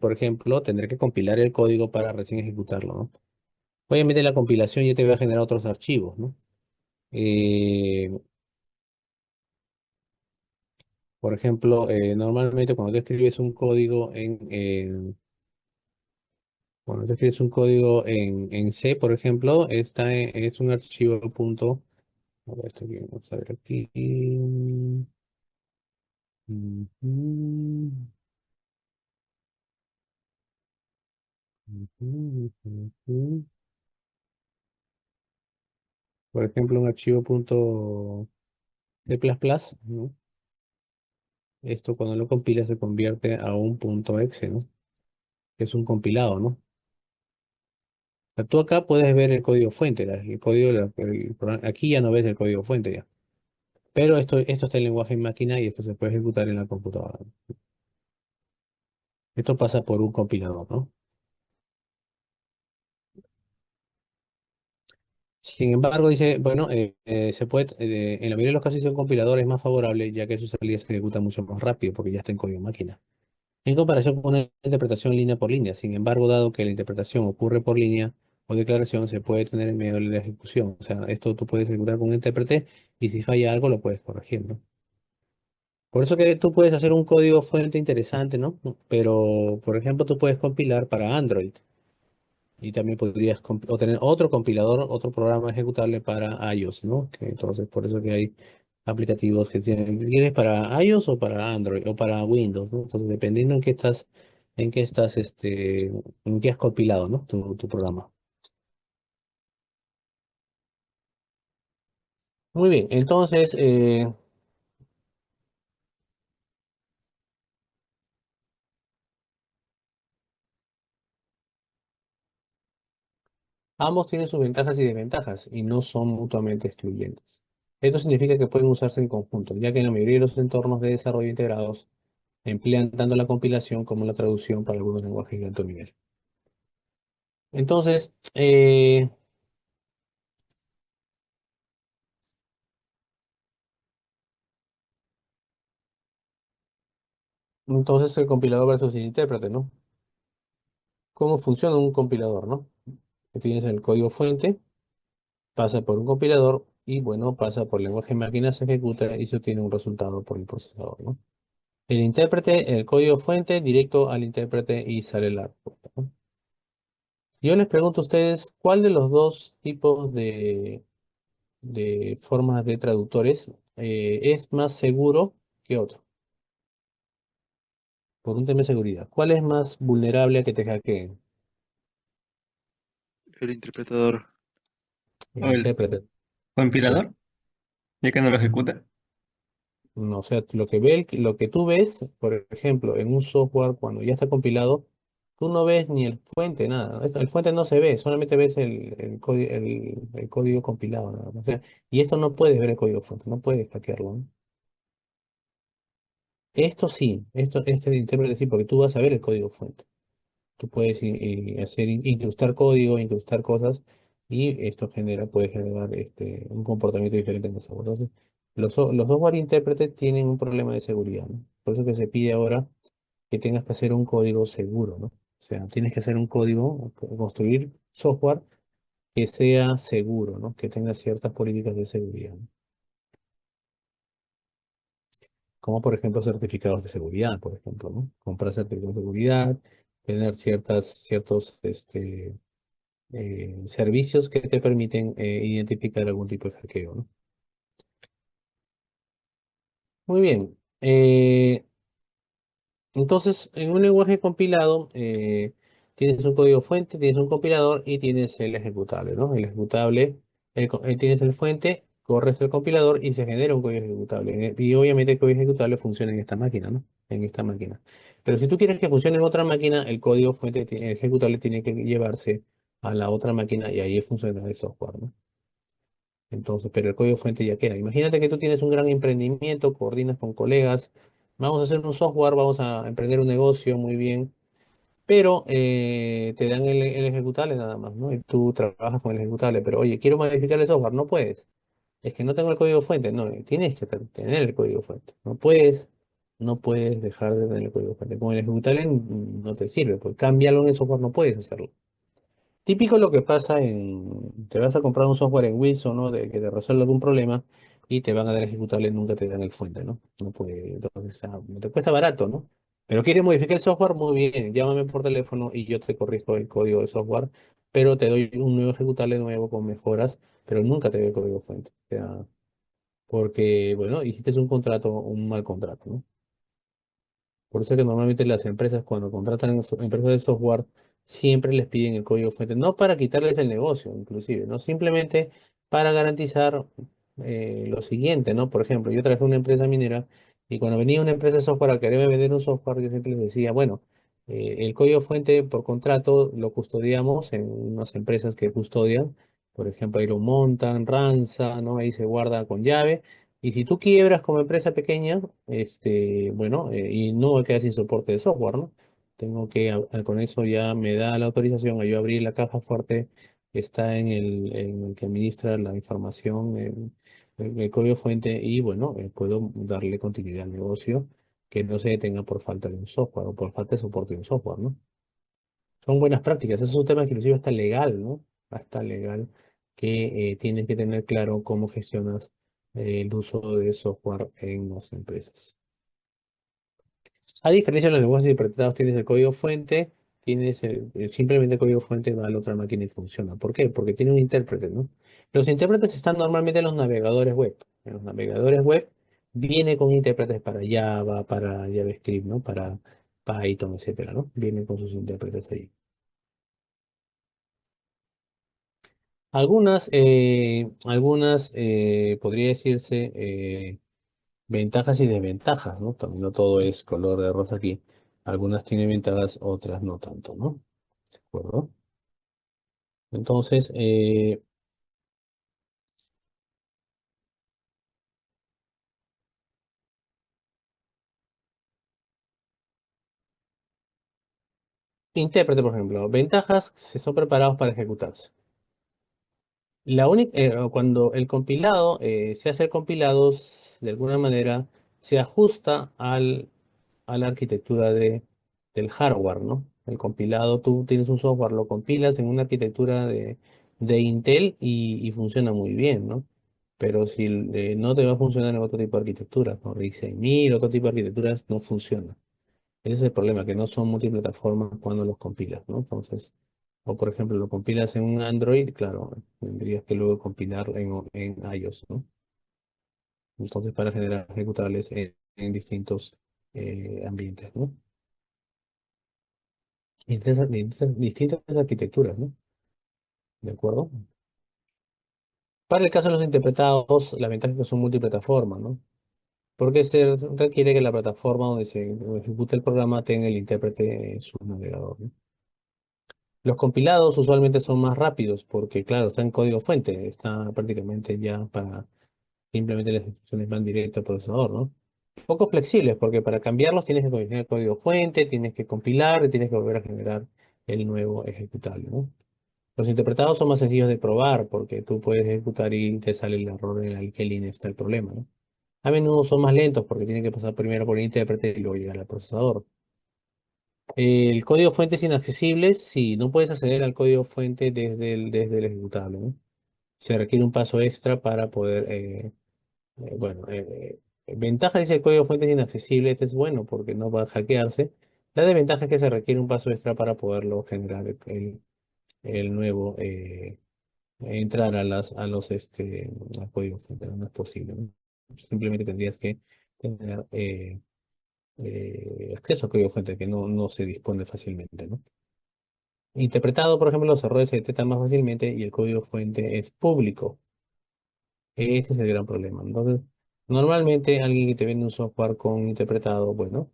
por ejemplo, tendré que compilar el código para recién ejecutarlo, ¿no? Obviamente la compilación ya te va a generar otros archivos, ¿no? Eh, Por ejemplo, normalmente cuando tú escribes un código en C, por ejemplo, es un archivo punto. A ver, esto aquí, vamos a ver aquí. Ujú. Ujú, ujú. Por ejemplo, un archivo .c++, ¿no? Esto cuando lo compilas se convierte a un .exe, ¿no? Que es un compilado, ¿no? O sea, tú acá puedes ver el código fuente, el código, aquí ya no ves el código fuente ya. Pero esto está en lenguaje en máquina y esto se puede ejecutar en la computadora. Esto pasa por un compilador, ¿no? Sin embargo, dice, bueno, se puede, en la mayoría de los casos, un compilador es más favorable, ya que su salida se ejecuta mucho más rápido, porque ya está en código máquina. En comparación con una interpretación línea por línea. Sin embargo, dado que la interpretación ocurre por línea o declaración, se puede tener en medio de la ejecución. O sea, esto tú puedes ejecutar con un intérprete y si falla algo, lo puedes corregir, ¿no? Por eso que tú puedes hacer un código fuente interesante, ¿no? Pero, por ejemplo, tú puedes compilar para Android. Y también podrías o tener otro compilador, otro programa ejecutable para iOS, ¿no? Entonces, por eso que hay aplicativos que tienes para iOS o para Android o para Windows, ¿no? Entonces, dependiendo en qué has compilado, ¿no? Tu programa. Muy bien, entonces, ambos tienen sus ventajas y desventajas y no son mutuamente excluyentes. Esto significa que pueden usarse en conjunto, ya que en la mayoría de los entornos de desarrollo integrados emplean tanto la compilación como la traducción para algunos lenguajes de alto nivel. Entonces, el compilador versus el intérprete, ¿no? ¿Cómo funciona un compilador, no? Que tienes el código fuente, pasa por un compilador y, bueno, pasa por lenguaje máquina, se ejecuta y se obtiene un resultado por el procesador, ¿no? El intérprete, el código fuente, directo al intérprete y sale la respuesta, ¿no? Yo les pregunto a ustedes, ¿cuál de los dos tipos de formas de traductores es más seguro que otro? Por un tema de seguridad. ¿Cuál es más vulnerable a que te hackeen? El interpretador. O El el intérprete. Sí. compilador, ya que no lo ejecuta. No, o sea, lo que tú ves, por ejemplo, en un software cuando ya está compilado, tú no ves ni el fuente, nada, ¿no? El fuente no se ve, solamente ves el código compilado, nada más. O sea, y esto no puedes ver el código fuente, no puedes hackearlo, ¿no? Esto sí, este intérprete sí, porque tú vas a ver el código fuente. Tú puedes incrustar código, incrustar cosas, y esto puede generar un comportamiento diferente en el software. Entonces, los software intérpretes tienen un problema de seguridad, ¿no? Por eso que se pide ahora que tengas que hacer un código seguro, ¿no? O sea, tienes que hacer un código, construir software que sea seguro, ¿no? Que tenga ciertas políticas de seguridad, ¿no? Como por ejemplo certificados de seguridad, por ejemplo, ¿no? Comprar certificados de seguridad, tener ciertos servicios que te permiten identificar algún tipo de hackeo, ¿no? Muy bien. Entonces, en un lenguaje compilado, tienes un código fuente, tienes un compilador y tienes el ejecutable, ¿no? El ejecutable, tienes el fuente, corres el compilador y se genera un código ejecutable. Y obviamente el código ejecutable funciona en esta máquina, ¿no? En esta máquina. Pero si tú quieres que funcione en otra máquina, el código fuente, el ejecutable tiene que llevarse a la otra máquina y ahí funciona el software, ¿no? Entonces, pero el código fuente ya queda. Imagínate que tú tienes un gran emprendimiento, coordinas con colegas, vamos a hacer un software, vamos a emprender un negocio muy bien, pero te dan el ejecutable nada más, ¿no? Y tú trabajas con el ejecutable, pero oye, quiero modificar el software, no puedes. Es que no tengo el código fuente, no, tienes que tener el código fuente. No puedes dejar de tener el código fuente. Con el ejecutable no te sirve, porque cambiarlo en el software no puedes hacerlo. Típico lo que pasa te vas a comprar un software en Wilson, ¿no? De que te resuelva algún problema y te van a dar ejecutable, nunca te dan el fuente, ¿no? No puede, entonces, te cuesta barato, ¿no? Pero quieres modificar el software, muy bien, llámame por teléfono y yo te corrijo el código del software, pero te doy un nuevo ejecutable nuevo con mejoras, pero nunca te doy el código fuente. O sea, porque, bueno, hiciste un mal contrato, ¿no? Por eso es que normalmente las empresas cuando contratan empresas de software siempre les piden el código fuente, no para quitarles el negocio, inclusive, ¿no? Simplemente para garantizar lo siguiente, ¿no? Por ejemplo, yo trabajé en una empresa minera y cuando venía una empresa de software a quererme vender un software, yo siempre les decía, bueno, el código fuente por contrato lo custodiamos en unas empresas que custodian, por ejemplo, ahí lo montan, Ransa, ¿no? Ahí se guarda con llave. Y si tú quiebras como empresa pequeña, bueno, y no me quedas sin soporte de software, ¿no? Tengo que, con eso ya me da la autorización a yo abrir la caja fuerte que está en el que administra la información, el código fuente, y bueno, puedo darle continuidad al negocio que no se detenga por falta de un software o por falta de soporte de un software, ¿no? Son buenas prácticas. Ese es un tema que inclusive está legal, ¿no? Está legal que tienes que tener claro cómo gestionas el uso de software en las empresas. A diferencia de los lenguajes interpretados, tienes el código fuente, tienes simplemente el código fuente va a la otra máquina y funciona. ¿Por qué? Porque tiene un intérprete, ¿no? Los intérpretes están normalmente en los navegadores web. En los navegadores web viene con intérpretes para Java, para JavaScript, ¿no? Para Python, etcétera, ¿no? Vienen con sus intérpretes ahí. Algunas podría decirse, ventajas y desventajas, ¿no? También no todo es color de rosa aquí. Algunas tienen ventajas, otras no tanto, ¿no? ¿De acuerdo? Entonces, intérprete, por ejemplo, ventajas se son preparados para ejecutarse. La única, cuando el compilado se hace el compilado, de alguna manera se ajusta a la arquitectura del hardware, ¿no? El compilado, tú tienes un software, lo compilas en una arquitectura de Intel y funciona muy bien, ¿no? Pero si no te va a funcionar en otro tipo de arquitecturas, ¿no? RISC-6000, otro tipo de arquitecturas no funciona. Ese es el problema, que no son multiplataformas cuando los compilas, ¿no? Entonces, o por ejemplo, lo compilas en un Android, claro, tendrías que luego compilar en iOS, ¿no? Entonces, para generar ejecutables en distintos ambientes, ¿no? Distintas arquitecturas, ¿no? ¿De acuerdo? Para el caso de los interpretados, la ventaja es que son multiplataformas, ¿no? Porque se requiere que la plataforma donde se ejecute el programa tenga el intérprete en su navegador, ¿no? Los compilados usualmente son más rápidos porque, claro, está en código fuente, está prácticamente ya para simplemente las instrucciones van directo al procesador, ¿no? Poco flexibles porque para cambiarlos tienes que modificar el código fuente, tienes que compilar y tienes que volver a generar el nuevo ejecutable, ¿no? Los interpretados son más sencillos de probar porque tú puedes ejecutar y te sale el error en el qué línea está el problema, ¿no? A menudo son más lentos porque tienen que pasar primero por el intérprete y luego llegar al procesador. El código fuente es inaccesible si no puedes acceder al código fuente desde el ejecutable, ¿no? Se requiere un paso extra para poder, bueno, ventaja dice el código fuente es inaccesible, este es bueno porque no va a hackearse. La desventaja es que se requiere un paso extra para poderlo generar el nuevo, entrar al código fuente, no es posible, ¿no? Simplemente tendrías que tener acceso al código fuente que no se dispone fácilmente, ¿no? Interpretado, por ejemplo, los errores se detectan más fácilmente y el código fuente es público. Ese es el gran problema. Entonces, normalmente alguien que te vende un software con interpretado, bueno,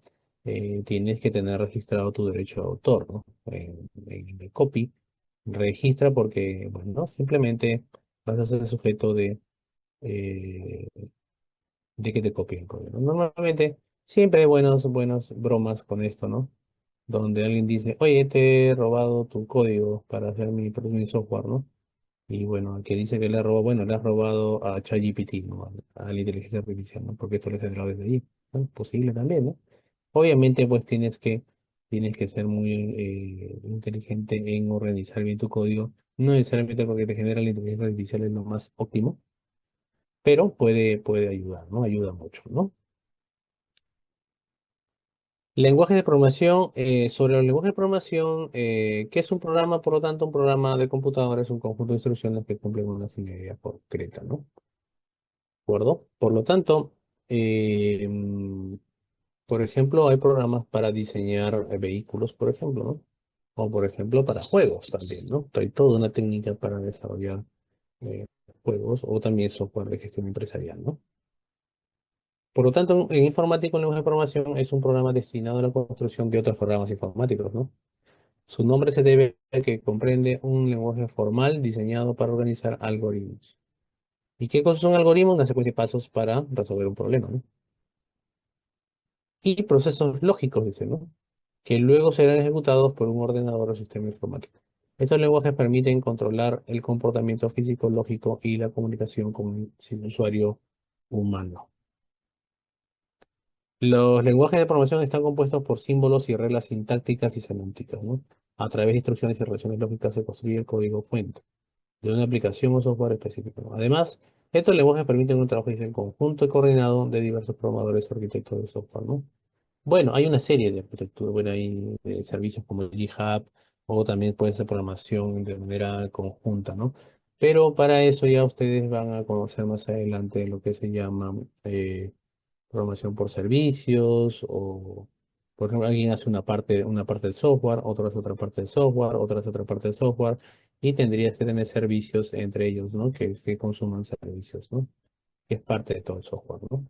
tienes que tener registrado tu derecho de autor, ¿no? En el copy, registra porque, bueno, simplemente vas a ser sujeto eh, de que te copien el código, ¿no? Normalmente siempre hay buenas bromas con esto, ¿no? Donde alguien dice, oye, te he robado tu código para hacer mi software, ¿no? Y bueno, el que dice que le ha robado, bueno, le has robado a ChatGPT, ¿no? A la inteligencia artificial, ¿no? Porque esto lo he generado desde ahí, ¿no? Posible también, ¿no? Obviamente, pues tienes que ser muy inteligente en organizar bien tu código. No necesariamente porque te genera la inteligencia artificial es lo más óptimo, pero puede ayudar, ¿no? Ayuda mucho, ¿no? Lenguaje de programación. Sobre el lenguaje de programación, ¿qué es un programa? Por lo tanto, un programa de computadora es un conjunto de instrucciones que cumplen una finalidad concreta, ¿no? ¿De acuerdo? Por lo tanto, por ejemplo, hay programas para diseñar vehículos, por ejemplo, ¿no? O por ejemplo para juegos también, ¿no? Hay toda una técnica para desarrollar eh, juegos o también software de gestión empresarial, ¿no? Por lo tanto, en informática, un lenguaje de programación es un programa destinado a la construcción de otros programas informáticos, ¿no? Su nombre se debe a que comprende un lenguaje formal diseñado para organizar algoritmos. ¿Y qué cosas son algoritmos? Una secuencia de pasos para resolver un problema, ¿no? Y procesos lógicos, dice, ¿no? Que luego serán ejecutados por un ordenador o sistema informático. Estos lenguajes permiten controlar el comportamiento físico, lógico y la comunicación con el usuario humano. Los lenguajes de programación están compuestos por símbolos y reglas sintácticas y semánticas, ¿no? A través de instrucciones y relaciones lógicas se construye el código fuente de una aplicación o software específico, ¿no? Además, estos lenguajes permiten un trabajo en conjunto y coordinado de diversos programadores o arquitectos de software, ¿no? Bueno, hay una serie de arquitectura, bueno, hay servicios como el GitHub o también puede ser programación de manera conjunta, ¿no? Pero para eso ya ustedes van a conocer más adelante lo que se llama programación por servicios o, por ejemplo, alguien hace una parte del software, otro hace otra parte del software, otro hace otra parte del software y tendrías que tener servicios entre ellos, ¿no? Que consuman servicios, ¿no? Que es parte de todo el software, ¿no?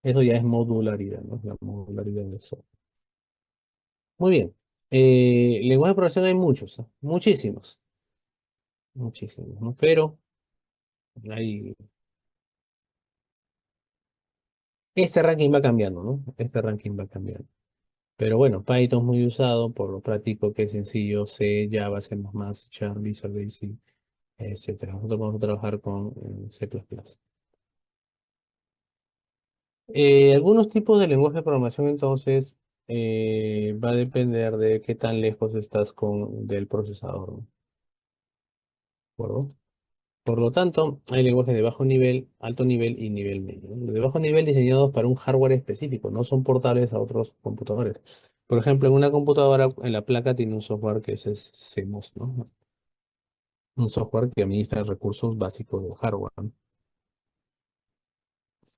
Eso ya es modularidad, ¿no? La modularidad del software. Muy bien. Lenguaje de programación hay muchos, ¿ah? Muchísimos, muchísimos, ¿no? Pero hay... Este ranking va cambiando, ¿no? Este ranking va cambiando. Pero bueno, Python es muy usado por lo práctico que es sencillo, C, Java, C++, Sharp, Visual Basic, etcétera. Nosotros vamos a trabajar con C++. Algunos tipos de lenguaje de programación, entonces, va a depender de qué tan lejos estás del procesador, ¿no? ¿De acuerdo? Por lo tanto, hay lenguajes de bajo nivel, alto nivel y nivel medio, ¿no? Los de bajo nivel diseñados para un hardware específico, no son portables a otros computadores. Por ejemplo, en una computadora, en la placa tiene un software que es CMOS, ¿no? Un software que administra recursos básicos del hardware, ¿no?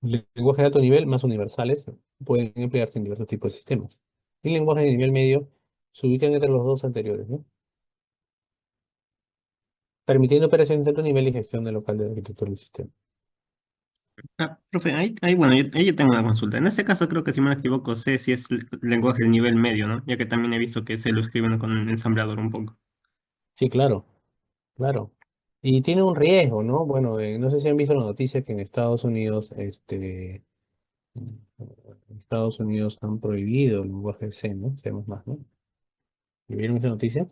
Lenguajes de alto nivel, más universales, pueden emplearse en diversos tipos de sistemas. Y lenguajes de nivel medio se ubican entre los dos anteriores, ¿no? Permitiendo operaciones de alto nivel y gestión de local de la arquitectura del sistema. Profe, bueno, ahí yo tengo una consulta. En este caso creo que si me equivoco, sé si es lenguaje de nivel medio, ¿no? Ya que también he visto que se lo escriben con un ensamblador un poco. Sí, claro, claro. Y tiene un riesgo, ¿no? Bueno, no sé si han visto la noticia que en Estados Unidos, Estados Unidos han prohibido el lenguaje C, ¿no? C++, ¿no? ¿Vieron esa noticia?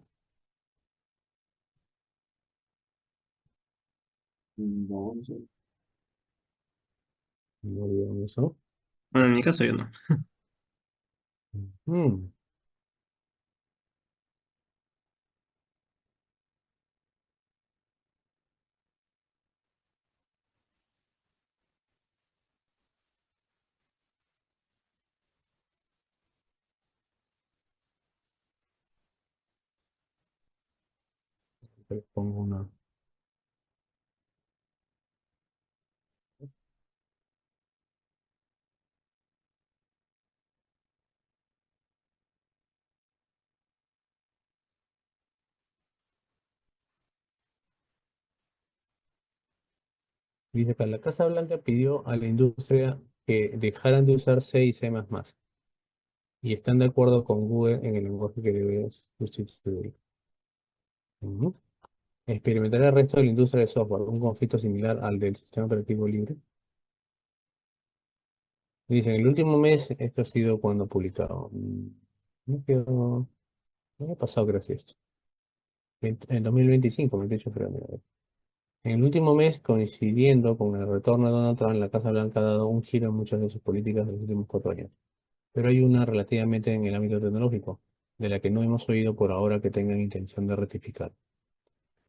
No, no sé. ¿No vieron eso? Bueno, en mi caso yo no. Mm, te pongo una. Dice acá, la Casa Blanca pidió a la industria que dejaran de usar C y C++ y están de acuerdo con Google en el lenguaje que debe sustituir. Ujú. Experimentar el resto de la industria de software, un conflicto similar al del sistema operativo libre. Dice, en el último mes, esto ha sido cuando publicado. No quedó, no ha pasado gracias esto. En 2025, 28 de febrero. En el último mes, coincidiendo con el retorno de Donald Trump, la Casa Blanca ha dado un giro en muchas de sus políticas de los últimos 4 años. Pero hay una relativamente en el ámbito tecnológico, de la que no hemos oído por ahora que tengan intención de rectificar.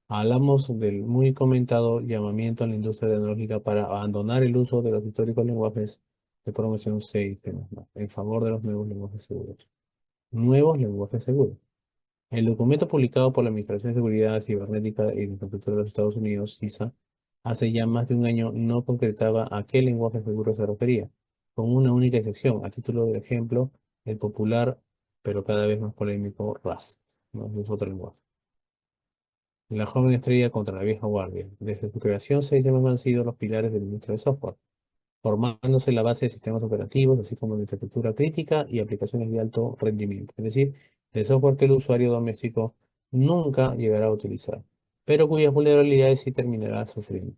Hablamos del muy comentado llamamiento a la industria tecnológica para abandonar el uso de los históricos lenguajes de programación C y C++, en favor de los nuevos lenguajes seguros. Nuevos lenguajes seguros. El documento publicado por la Administración de Seguridad Cibernética y de Infraestructura de los Estados Unidos, CISA, hace ya más de un año no concretaba a qué lenguaje seguro se refería, con una única excepción. A título de ejemplo, el popular pero cada vez más polémico, Rust, ¿no? Es otro lenguaje. La joven estrella contra la vieja guardia. Desde su creación, 6 han sido los pilares de la industria de software, formándose la base de sistemas operativos, así como de infraestructura crítica y aplicaciones de alto rendimiento. Es decir, el software que el usuario doméstico nunca llegará a utilizar, pero cuyas vulnerabilidades sí terminará sufriendo.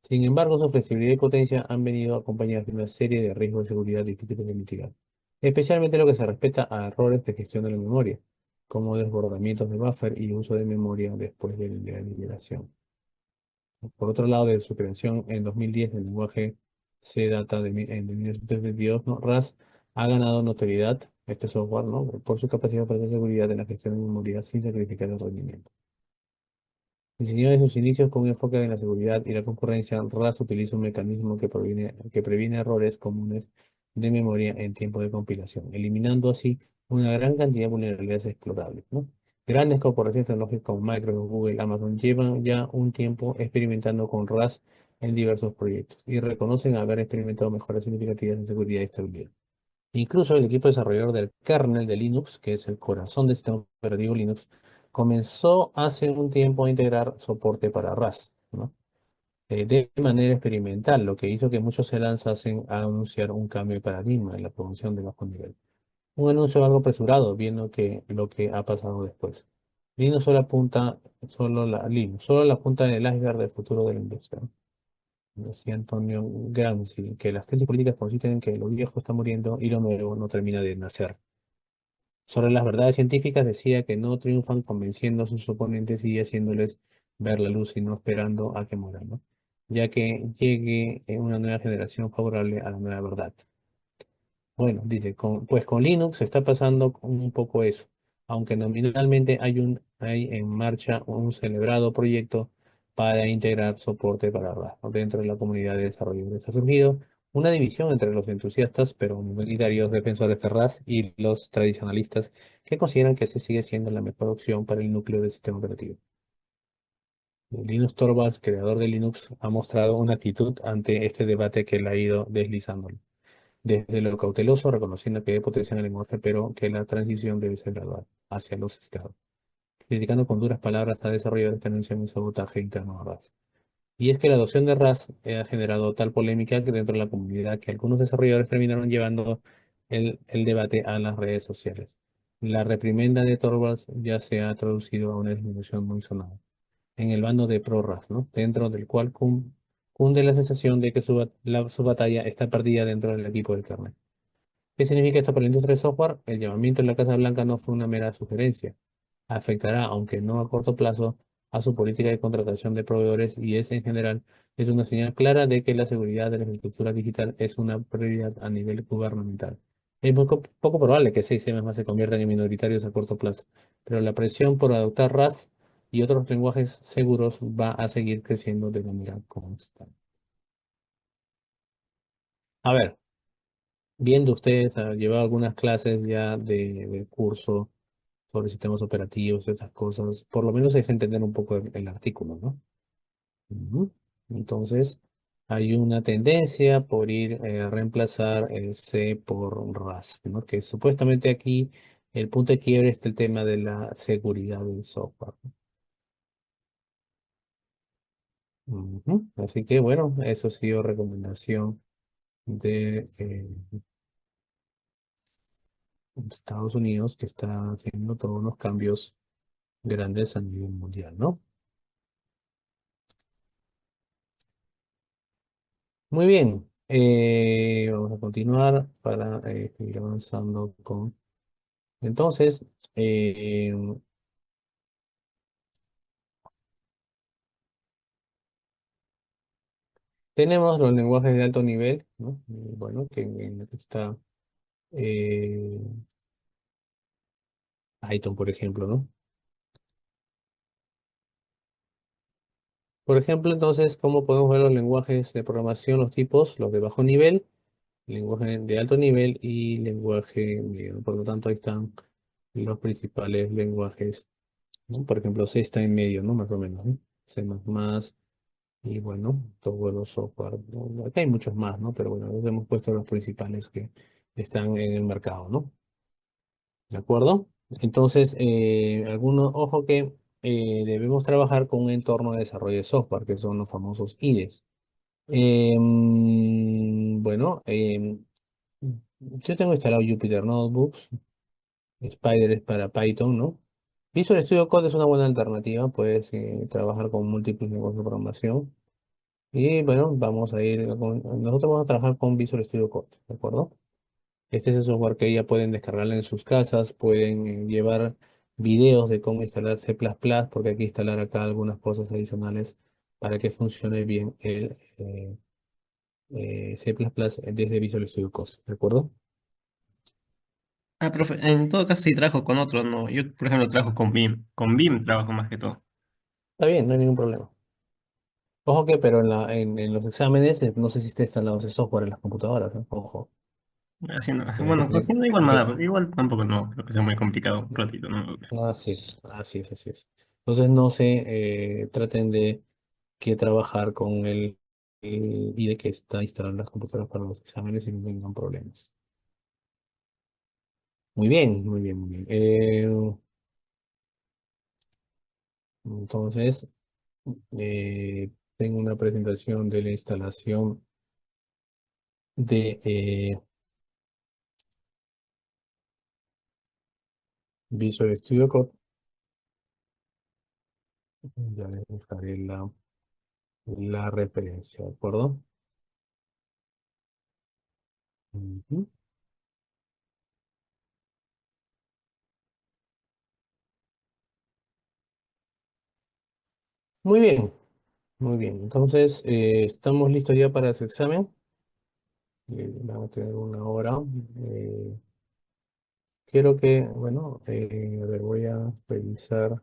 Sin embargo, su flexibilidad y potencia han venido acompañadas de una serie de riesgos de seguridad difíciles de mitigar, especialmente lo que se respecta a errores de gestión de la memoria, como desbordamientos de buffer y uso de memoria después de la liberación. Por otro lado, de su creación en 2010, el lenguaje se data en 1972, ¿no? Rust ha ganado notoriedad, este software, ¿no? Por su capacidad para hacer seguridad en la gestión de memoria sin sacrificar el rendimiento. Diseñado en sus inicios con un enfoque en la seguridad y la concurrencia, Rust utiliza un mecanismo que previene errores comunes de memoria en tiempo de compilación, eliminando así una gran cantidad de vulnerabilidades explorables, ¿no? Grandes corporaciones tecnológicas como Microsoft, Google, Amazon llevan ya un tiempo experimentando con Rust en diversos proyectos y reconocen haber experimentado mejoras significativas en seguridad y estabilidad. Incluso el equipo desarrollador del kernel de Linux, que es el corazón del sistema operativo Linux, comenzó hace un tiempo a integrar soporte para Rust, ¿no? De manera experimental, lo que hizo que muchos se lanzasen a anunciar un cambio de paradigma en la producción de bajo nivel. Un anuncio algo apresurado, viendo que lo que ha pasado después. Linux, solo la punta del iceberg del futuro de la industria. Decía Antonio Gramsci, que las crisis políticas consisten en que lo viejo está muriendo y lo nuevo no termina de nacer. Sobre las verdades científicas decía que no triunfan convenciendo a sus oponentes y haciéndoles ver la luz y no esperando a que mueran, ¿no? Ya que llegue una nueva generación favorable a la nueva verdad. Bueno, dice, pues con Linux está pasando un poco eso, aunque nominalmente hay en marcha un celebrado proyecto para integrar soporte para Rust, ¿no? Dentro de la comunidad de desarrolladores ha surgido una división entre los entusiastas, pero minoritarios defensores de Rust y los tradicionalistas que consideran que ese sigue siendo la mejor opción para el núcleo del sistema operativo. Linus Torvalds, creador de Linux, ha mostrado una actitud ante este debate que le ha ido deslizando. Desde lo cauteloso, reconociendo que hay potencial en el lenguaje, pero que la transición debe ser gradual hacia los estados. Criticando con duras palabras a desarrolladores que anuncian un sabotaje interno a Rust. Y es que la adopción de Rust ha generado tal polémica que dentro de la comunidad que algunos desarrolladores terminaron llevando el debate a las redes sociales. La reprimenda de Torvalds ya se ha traducido a una disminución muy sonada en el bando de ProRAS, ¿no? Dentro del cual cunde la sensación de que su batalla está perdida dentro del equipo del kernel. ¿Qué significa esto para la industria del software? El llamamiento en la Casa Blanca no fue una mera sugerencia. Afectará, aunque no a corto plazo, a su política de contratación de proveedores y en general es una señal clara de que la seguridad de la infraestructura digital es una prioridad a nivel gubernamental. Es muy poco probable que 6 más se conviertan en minoritarios a corto plazo, pero la presión por adoptar RAS y otros lenguajes seguros va a seguir creciendo de manera constante. A ver, viendo ustedes, han llevado algunas clases ya de curso sobre sistemas operativos, estas cosas, por lo menos hay que entender un poco el artículo, ¿no? Ujú. Entonces, hay una tendencia por ir a reemplazar el C por Rust, ¿no? Que supuestamente aquí el punto de quiebre está el tema de la seguridad del software. Ujú. Así que bueno, eso ha sido recomendación de Estados Unidos, que está haciendo todos unos cambios grandes a nivel mundial, ¿no? Muy bien, vamos a continuar para seguir avanzando con... Entonces, eh, tenemos los lenguajes de alto nivel, ¿no? Bueno, que en el que está eh, Python, por ejemplo, ¿no? Por ejemplo, entonces, ¿cómo podemos ver los lenguajes de programación, los tipos, los de bajo nivel, lenguaje de alto nivel y lenguaje medio? Por lo tanto, ahí están los principales lenguajes, ¿no? Por ejemplo, C está en medio, ¿no? Más o menos, ¿no? C++, y bueno, todos los software, ¿no? Acá hay muchos más, ¿no? Pero bueno, hemos puesto los principales que están en el mercado, ¿no? ¿De acuerdo? Entonces, ojo que debemos trabajar con un entorno de desarrollo de software, que son los famosos IDEs. Bueno, yo tengo instalado Jupyter Notebooks, Spider es para Python, ¿no? Visual Studio Code es una buena alternativa, puedes trabajar con múltiples lenguajes de programación. Y bueno, nosotros vamos a trabajar con Visual Studio Code, ¿de acuerdo? Este es el software que ya pueden descargarlo en sus casas, pueden llevar videos de cómo instalar C++, porque hay que instalar acá algunas cosas adicionales para que funcione bien el C++ desde Visual Studio Code, ¿de acuerdo? Ah, profe, en todo caso sí trabajo con otros, no. Yo, por ejemplo, trabajo con BIM. Con BIM trabajo más que todo. Está bien, no hay ningún problema. Ojo que, pero en los exámenes no sé si está instalado ese software en las computadoras, ¿no? Ojo. Así no. Tiene que Bueno, tener, cociendo igual tiene me que- da, igual tampoco no, creo que sea muy complicado un ratito, ¿no? Así es, así es, así es. Entonces no se traten de que trabajar con el IDE que está instalado en las computadoras para los exámenes y no tengan problemas. Muy bien, muy bien, muy bien. Entonces, tengo una presentación de la instalación de Visual Studio Code. Ya les buscaré la referencia, ¿de acuerdo? Ujú. Muy bien, muy bien. Entonces, estamos listos ya para su examen. Vamos a tener una hora. Eh, quiero que, bueno, a ver, voy a revisar,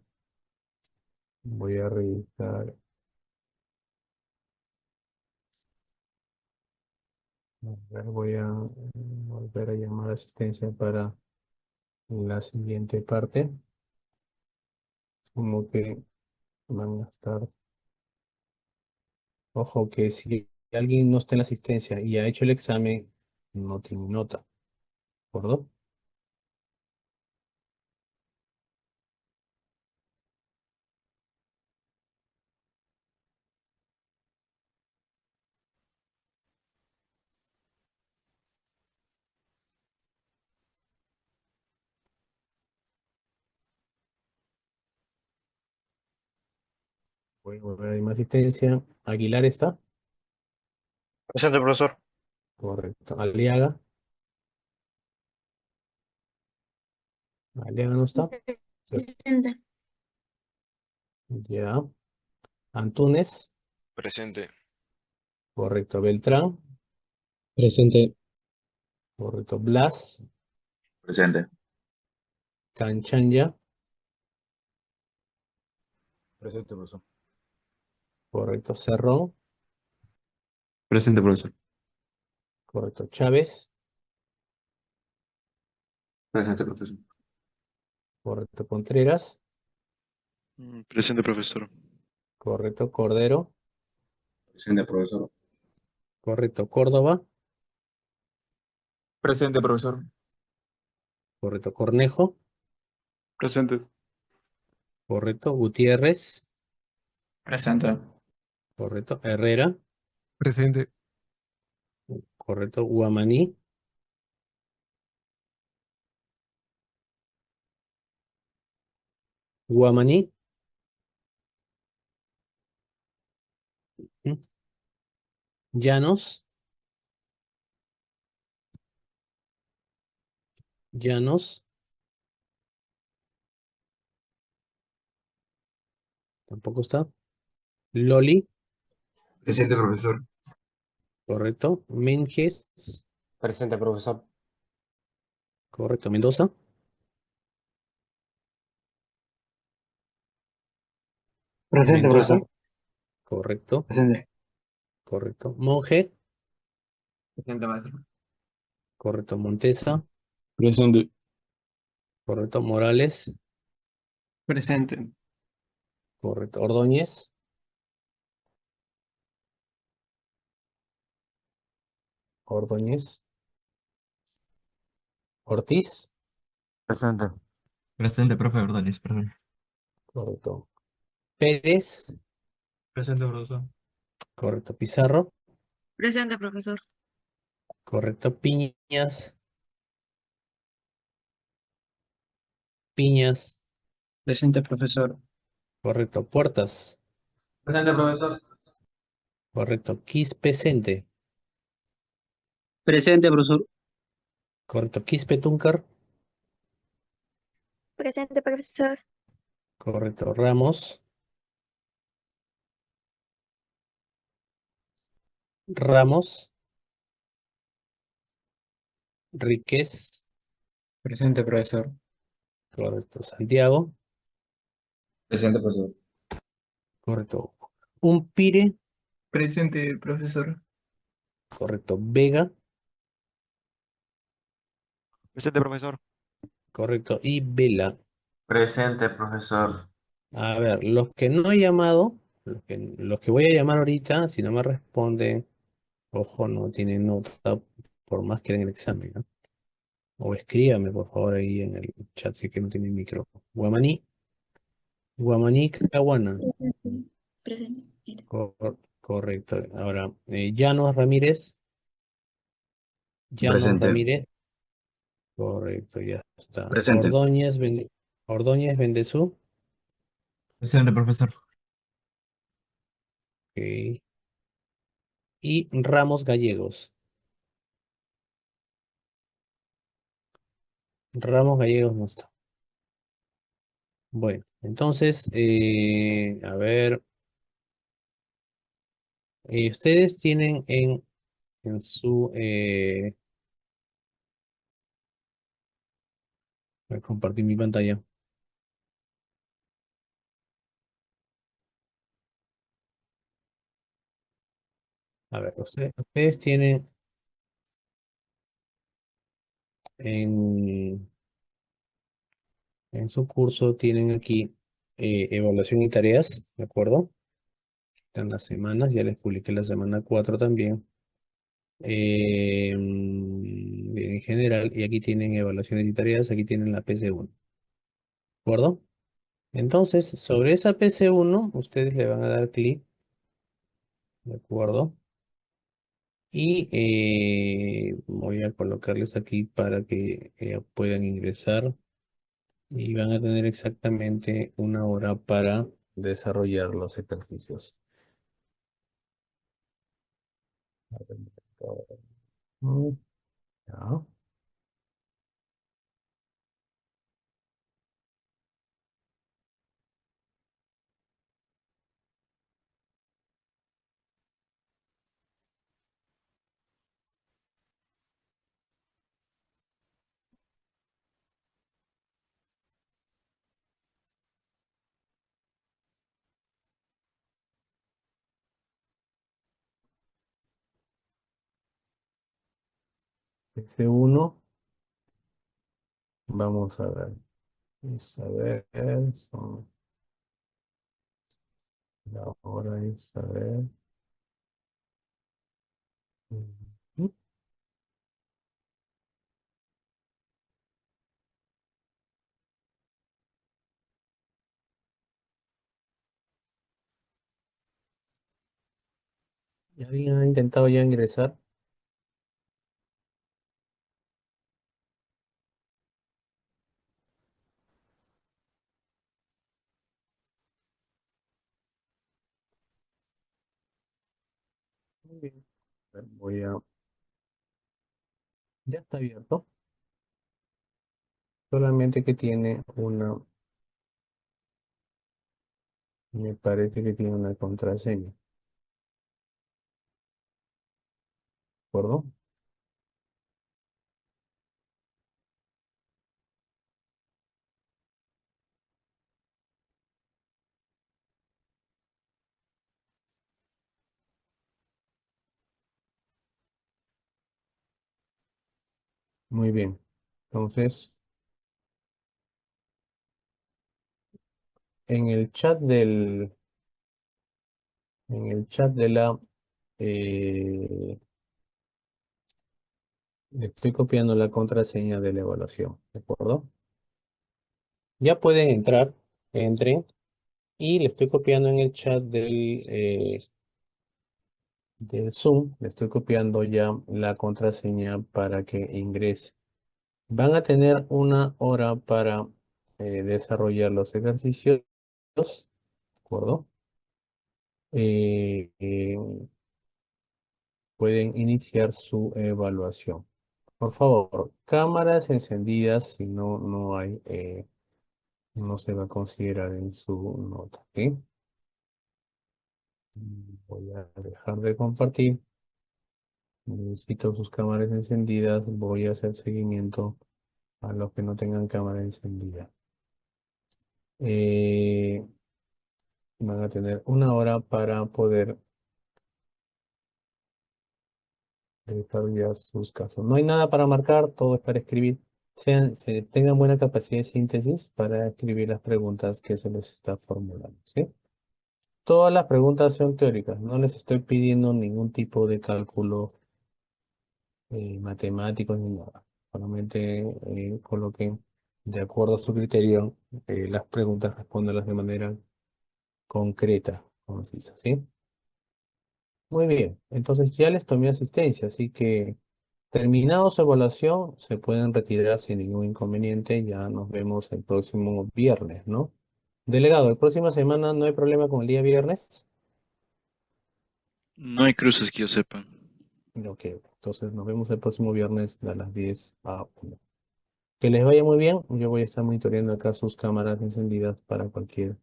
a ver, voy a volver a llamar a asistencia para la siguiente parte. Como que van a estar, ojo que si alguien no está en la asistencia y ha hecho el examen, no tiene nota, ¿de acuerdo? Voy a volver a llamar a asistencia. Aguilar está, Presente, profesor. correcto. Aliaga, Aliaga no está. Presente. Ya. Antunes, Presente. correcto. Beltrán, Presente. correcto. Blas, Presente. Canchanya, Presente, profesor. correcto. Cerrón, Presente, profesor. correcto. Chávez, Presente, profesor. correcto. Contreras, Presente, profesor. correcto. Cordero, Presente, profesor. correcto. Córdoba, Presente, profesor. correcto. Cornejo, Presente. correcto. Gutiérrez, Presente. correcto. Herrera, Presente. correcto. Guamaní, Guamaní, ¿m? Llanos, Llanos, tampoco está. Loli, Presente, profesor. correcto. Menges, Presente, profesor. correcto. Mendoza, Presente, Mendoza, profesor. correcto. Presente. Correcto. Monje, Presente, maestro. correcto. Montesa, Presente. correcto. Morales, Presente. correcto. Ordóñez, Ordóñez, Ortiz, Presente. Presente, profe Ordóñez, perdón. Correcto. Pérez. Presente, profesor. Correcto. Pizarro. Presente, profesor. Correcto. Piñas. Piñas. Presente, profesor. Correcto. Puertas. Presente, profesor. Correcto. Quispe. Presente, profesor. Correcto. Quispe. Presente, profesor. Correcto. Ramos. Ramos. Ríquez. Presente, profesor. Correcto. Santiago. Presente, profesor. Correcto. Umpire. Presente, profesor. Correcto. Vega. Presente, profesor. Correcto. Y Vela. Presente, profesor. A ver, los que no he llamado, los que voy a llamar ahorita, si no me responden, ojo, no tienen nota, por más que den el examen, ¿no? O escríbame, por favor, ahí en el chat, si es que no tienen micro. Guamaní. Guamaní Caguana. Presente. Correcto. Ahora, Llanos Ramírez. Llanos Presente. Ramírez. Correcto, ya está. Presente. Ordóñez Bendezú. Presente, profesor. Ok. Y Ramos Gallegos. Ramos Gallegos no está. Bueno, entonces, a ver, ustedes tienen en su... voy a compartir mi pantalla. A ver, ustedes tienen en, en su curso, tienen aquí evaluación y tareas, ¿de acuerdo? Están las semanas, ya les publiqué la semana 4 también. Bien, en general, y aquí tienen evaluaciones y tareas, aquí tienen la PC1, ¿de acuerdo? Entonces, sobre esa PC1, ustedes le van a dar clic, ¿de acuerdo? Y voy a colocarles aquí para que puedan ingresar y van a tener exactamente 1 hora para desarrollar los ejercicios. Mm, ya. PC1, vamos a ver. Vamos a ver, la hora es, a ver. Ujú. ¿Y ¿Alguien ha intentado ya ingresar? Muy bien. A ver, ya está abierto. Solamente que tiene me parece que tiene una contraseña, ¿de acuerdo? Muy bien. Entonces, en el chat de la, le estoy copiando la contraseña de la evaluación, ¿de acuerdo? Ya pueden entrar, entren, y le estoy copiando en el chat del Zoom, le estoy copiando ya la contraseña para que ingrese. Van a tener 1 hora para desarrollar los ejercicios, ¿de acuerdo? Eh, eh, Pueden iniciar su evaluación. Por favor, cámaras encendidas, si no, no se va a considerar en su nota, ¿ok? Voy a dejar de compartir. Necesito sus cámaras encendidas. Voy a hacer seguimiento a los que no tengan cámara encendida. Van a tener 1 hora para poder desarrollar sus casos. No hay nada para marcar, todo es para escribir. Tengan buena capacidad de síntesis para escribir las preguntas que se les está formulando, ¿sí? Todas las preguntas son teóricas, no les estoy pidiendo ningún tipo de cálculo matemático ni nada. Solamente coloquen de acuerdo a su criterio las preguntas, respóndelas de manera concreta, concisa, ¿sí? Muy bien, entonces ya les tomé asistencia, así que terminado su evaluación, se pueden retirar sin ningún inconveniente. Ya nos vemos el próximo viernes, ¿no? Delegado, ¿la próxima semana no hay problema con el día viernes? No hay cruces que yo sepa. Ok, entonces nos vemos el próximo viernes a las 10 a 1. Que les vaya muy bien. Yo voy a estar monitoreando acá sus cámaras encendidas para cualquier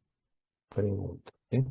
pregunta, ¿sí?